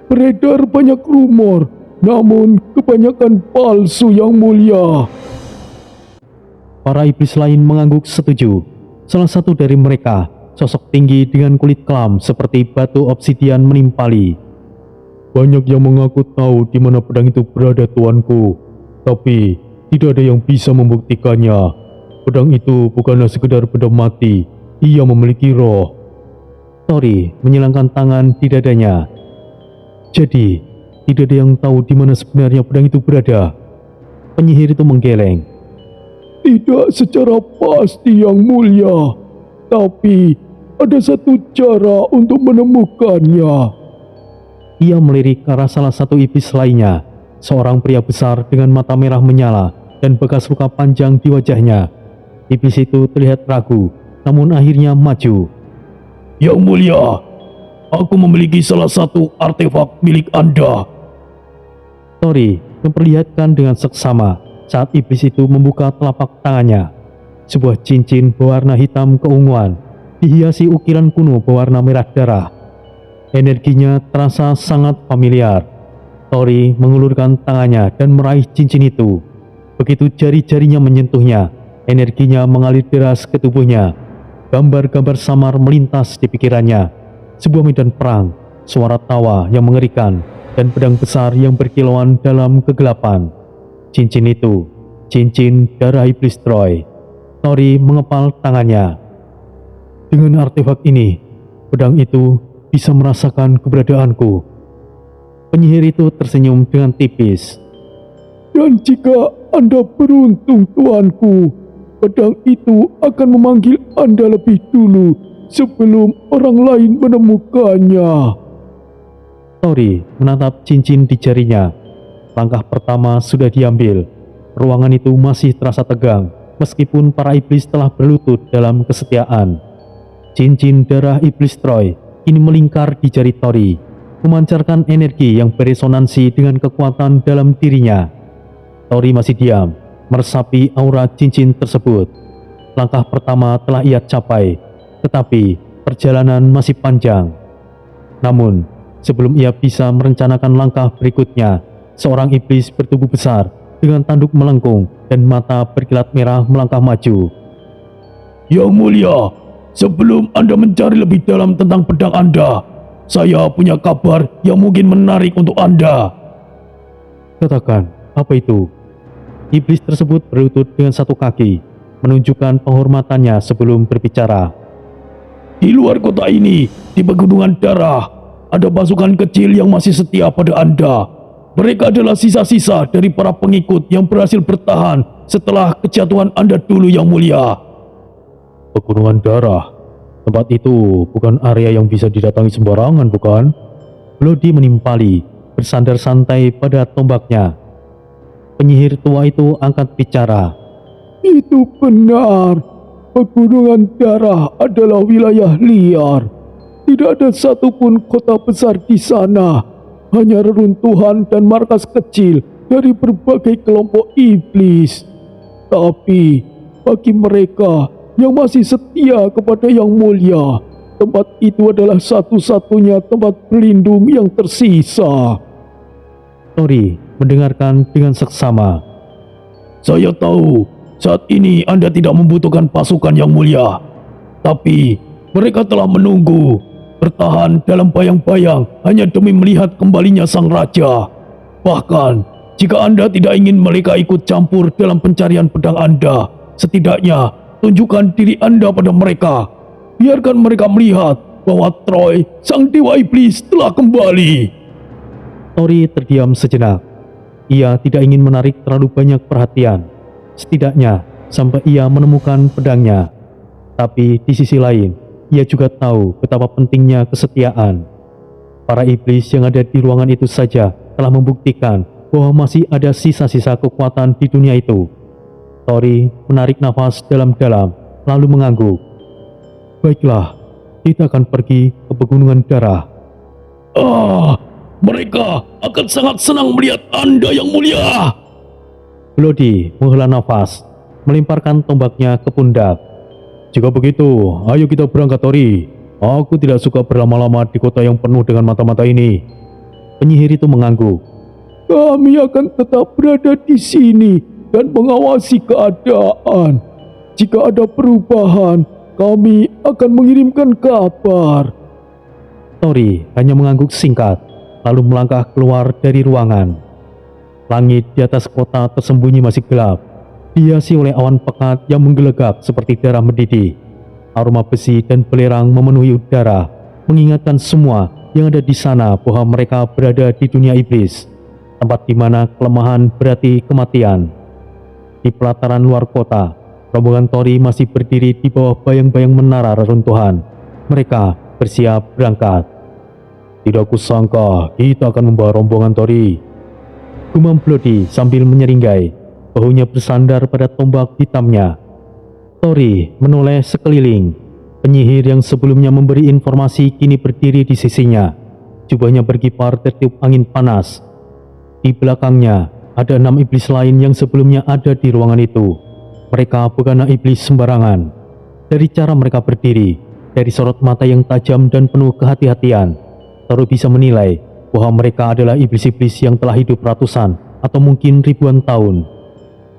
Beredar banyak rumor, namun kebanyakan palsu Yang Mulia. Para iblis lain mengangguk setuju. Salah satu dari mereka, sosok tinggi dengan kulit kelam seperti batu obsidian menimpali. Banyak yang mengaku tahu di mana pedang itu berada tuanku, tapi tidak ada yang bisa membuktikannya. Pedang itu bukanlah sekedar benda mati, ia memiliki roh. Tori menyilangkan tangan di dadanya. Jadi, tidak ada yang tahu di mana sebenarnya pedang itu berada. Penyihir itu menggeleng. Tidak secara pasti Yang Mulia, tapi ada satu cara untuk menemukannya. Ia melirik ke arah salah satu iblis lainnya, seorang pria besar dengan mata merah menyala dan bekas luka panjang di wajahnya. Iblis itu terlihat ragu, namun akhirnya maju. Yang Mulia, aku memiliki salah satu artefak milik Anda. Tori memperlihatkan dengan seksama saat iblis itu membuka telapak tangannya. Sebuah cincin berwarna hitam keunguan, dihiasi ukiran kuno berwarna merah darah. Energinya terasa sangat familiar. Tori mengulurkan tangannya dan meraih cincin itu. Begitu jari-jarinya menyentuhnya, energinya mengalir deras ke tubuhnya. Gambar-gambar samar melintas di pikirannya. Sebuah medan perang, suara tawa yang mengerikan, dan pedang besar yang berkilauan dalam kegelapan. Cincin itu, cincin darah iblis Troy. Tori mengepal tangannya. Dengan artefak ini, pedang itu bisa merasakan keberadaanku. Penyihir itu tersenyum dengan tipis. Dan jika Anda beruntung tuanku, pedang itu akan memanggil Anda lebih dulu sebelum orang lain menemukannya. Tori menatap cincin di jarinya. Langkah pertama sudah diambil. Ruangan itu masih terasa tegang, meskipun para iblis telah berlutut dalam kesetiaan. Cincin darah iblis Troy kini melingkar di jari Tori, memancarkan energi yang beresonansi dengan kekuatan dalam dirinya. Tori masih diam, meresapi aura cincin tersebut. Langkah pertama telah ia capai, tetapi perjalanan masih panjang. Namun, sebelum ia bisa merencanakan langkah berikutnya, seorang iblis bertubuh besar dengan tanduk melengkung dan mata berkilat merah melangkah maju. Yang mulia, sebelum Anda mencari lebih dalam tentang pedang Anda, saya punya kabar yang mungkin menarik untuk Anda. Katakan, apa itu? Iblis tersebut berlutut dengan satu kaki, menunjukkan penghormatannya sebelum berbicara. Di luar kota ini, di Pegunungan Darah, ada pasukan kecil yang masih setia pada Anda. Mereka adalah sisa-sisa dari para pengikut yang berhasil bertahan setelah kejatuhan Anda dulu, Yang Mulia. Pegunungan Darah, tempat itu bukan area yang bisa didatangi sembarangan, bukan? Bloody menimpali, bersandar santai pada tombaknya. Penyihir tua itu angkat bicara. Itu benar. Pegunungan Darah adalah wilayah liar. Tidak ada satupun kota besar di sana. Hanya reruntuhan dan markas kecil dari berbagai kelompok iblis. Tapi bagi mereka yang masih setia kepada Yang Mulia, tempat itu adalah satu-satunya tempat berlindung yang tersisa. Tori mendengarkan dengan seksama. Saya tahu saat ini Anda tidak membutuhkan pasukan Yang Mulia, tapi mereka telah menunggu, bertahan dalam bayang-bayang hanya demi melihat kembalinya sang raja. Bahkan jika Anda tidak ingin mereka ikut campur dalam pencarian pedang Anda, setidaknya tunjukkan diri Anda pada mereka. Biarkan mereka melihat bahwa Troy, sang dewa iblis, telah kembali. Tori terdiam sejenak. Ia tidak ingin menarik terlalu banyak perhatian, setidaknya sampai ia menemukan pedangnya. Tapi di sisi lain, ia juga tahu betapa pentingnya kesetiaan. Para iblis yang ada di ruangan itu saja telah membuktikan bahwa masih ada sisa-sisa kekuatan di dunia itu. Tori menarik nafas dalam-dalam, lalu mengangguk. Baiklah, kita akan pergi ke Pegunungan Darah. Mereka akan sangat senang melihat Anda, Yang Mulia. Bloody menghela nafas, melemparkan tombaknya ke pundak. Jika begitu, ayo kita berangkat, Tori. Aku tidak suka berlama-lama di kota yang penuh dengan mata-mata ini. Penyihir itu mengangguk. Kami akan tetap berada di sini dan mengawasi keadaan. Jika ada perubahan, kami akan mengirimkan kabar. Tori hanya mengangguk singkat, lalu melangkah keluar dari ruangan. Langit di atas kota tersembunyi masih gelap, dihiasi oleh awan pekat yang menggelegak seperti darah mendidih. Aroma besi dan belerang memenuhi udara, mengingatkan semua yang ada di sana bahwa mereka berada di dunia iblis, tempat di mana kelemahan berarti kematian. Di pelataran luar kota, rombongan Tori masih berdiri di bawah bayang-bayang menara reruntuhan. Mereka bersiap berangkat. Tidak kusangka kita akan membawa rombongan Tori, gumam Bloody sambil menyeringai, bahunya bersandar pada tombak hitamnya. Tori menoleh sekeliling. Penyihir yang sebelumnya memberi informasi kini berdiri di sisinya. Jubahnya berkibar tertiup angin panas. Di belakangnya ada 6 iblis lain yang sebelumnya ada di ruangan itu. Mereka bukanlah iblis sembarangan. Dari cara mereka berdiri, dari sorot mata yang tajam dan penuh kehati-hatian, Tori bisa menilai bahwa mereka adalah iblis-iblis yang telah hidup ratusan atau mungkin ribuan tahun.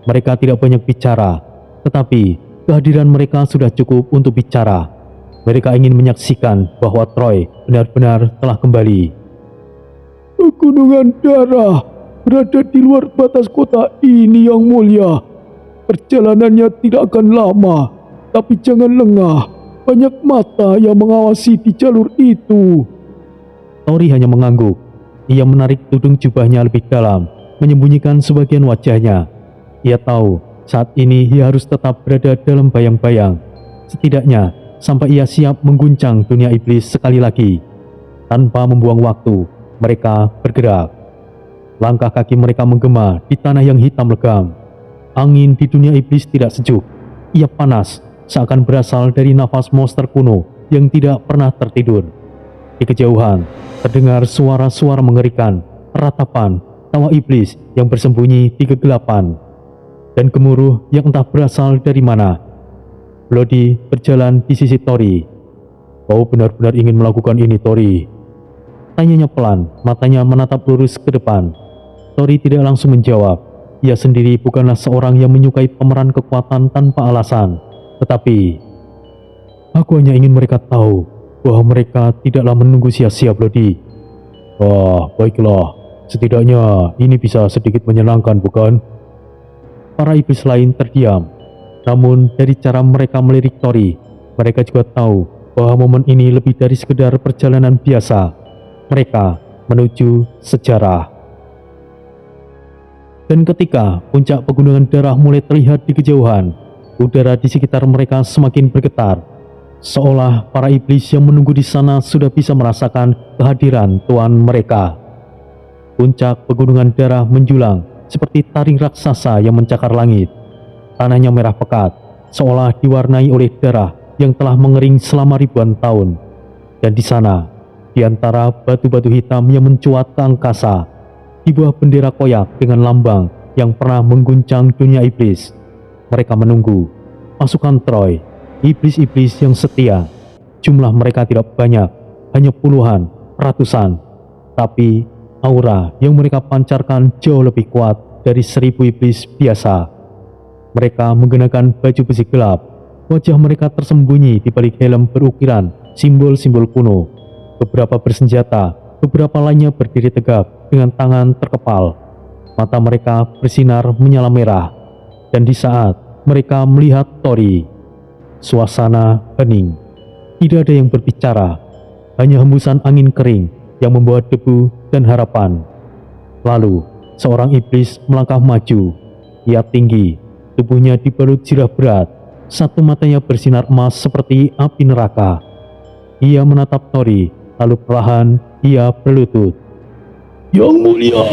Mereka tidak banyak bicara, tetapi kehadiran mereka sudah cukup untuk bicara. Mereka ingin menyaksikan bahwa Troy benar-benar telah kembali. Pegunungan Darah berada di luar batas kota ini, Yang Mulia. Perjalanannya tidak akan lama, tapi jangan lengah. Banyak mata yang mengawasi di jalur itu. Tori hanya mengangguk. Ia menarik tudung jubahnya lebih dalam, menyembunyikan sebagian wajahnya. Ia tahu Saat ini ia harus tetap berada dalam bayang-bayang, setidaknya sampai ia siap mengguncang dunia iblis sekali lagi. Tanpa membuang waktu, mereka bergerak. Langkah kaki mereka menggema di tanah yang hitam legam. Angin di dunia iblis tidak sejuk, ia panas, seakan berasal dari nafas monster kuno yang tidak pernah tertidur. Di kejauhan, terdengar suara-suara mengerikan, ratapan, tawa iblis yang bersembunyi di kegelapan, dan gemuruh yang entah berasal dari mana. Bloody berjalan di sisi Tori. "Kau benar-benar ingin melakukan ini, Tori?" Tanyanya pelan, matanya menatap lurus ke depan. Tori tidak langsung menjawab. Ia sendiri bukanlah seorang yang menyukai pemeran kekuatan tanpa alasan. Tetapi, "Aku hanya ingin mereka tahu bahwa mereka tidaklah menunggu sia-sia, Bloody." "Wah, baiklah. Setidaknya ini bisa sedikit menyenangkan, bukan?" Para iblis lain terdiam. Namun dari cara mereka melirik Tori, mereka juga tahu bahwa momen ini lebih dari sekedar perjalanan biasa. Mereka menuju sejarah. Dan ketika puncak pegunungan darah mulai terlihat di kejauhan, udara di sekitar mereka semakin bergetar, seolah para iblis yang menunggu di sana sudah bisa merasakan kehadiran Tuhan mereka. Puncak pegunungan darah menjulang seperti taring raksasa yang mencakar langit. Tanahnya merah pekat, seolah diwarnai oleh darah yang telah mengering selama ribuan tahun. Dan di sana, di antara batu-batu hitam yang mencuat ke angkasa, di bawah bendera koyak dengan lambang yang pernah mengguncang dunia iblis, mereka menunggu pasukan Troy, iblis-iblis yang setia. Jumlah mereka tidak banyak, hanya puluhan, ratusan, tapi aura yang mereka pancarkan jauh lebih kuat dari 1000 iblis biasa. Mereka menggunakan baju besi gelap, wajah mereka tersembunyi di balik helm berukiran simbol-simbol kuno. Beberapa bersenjata, beberapa lainnya berdiri tegak dengan tangan terkepal. Mata mereka bersinar menyala merah. Dan di saat mereka melihat Tori, suasana hening. Tidak ada yang berbicara, hanya hembusan angin kering yang membawa debu dan harapan. Lalu, seorang iblis melangkah maju. Ia tinggi, tubuhnya dibalut jirah berat, satu matanya bersinar emas seperti api neraka. Ia menatap Tori, lalu perlahan ia berlutut. "Yang mulia!"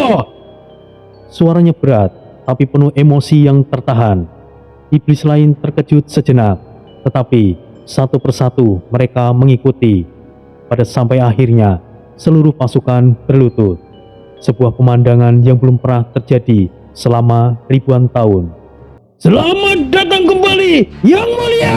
Suaranya berat, tapi penuh emosi yang tertahan. Iblis lain terkejut sejenak, tetapi satu persatu mereka mengikuti. Pada sampai akhirnya, seluruh pasukan berlutut. Sebuah pemandangan yang belum pernah terjadi selama ribuan tahun. "Selamat datang kembali, Yang Mulia!"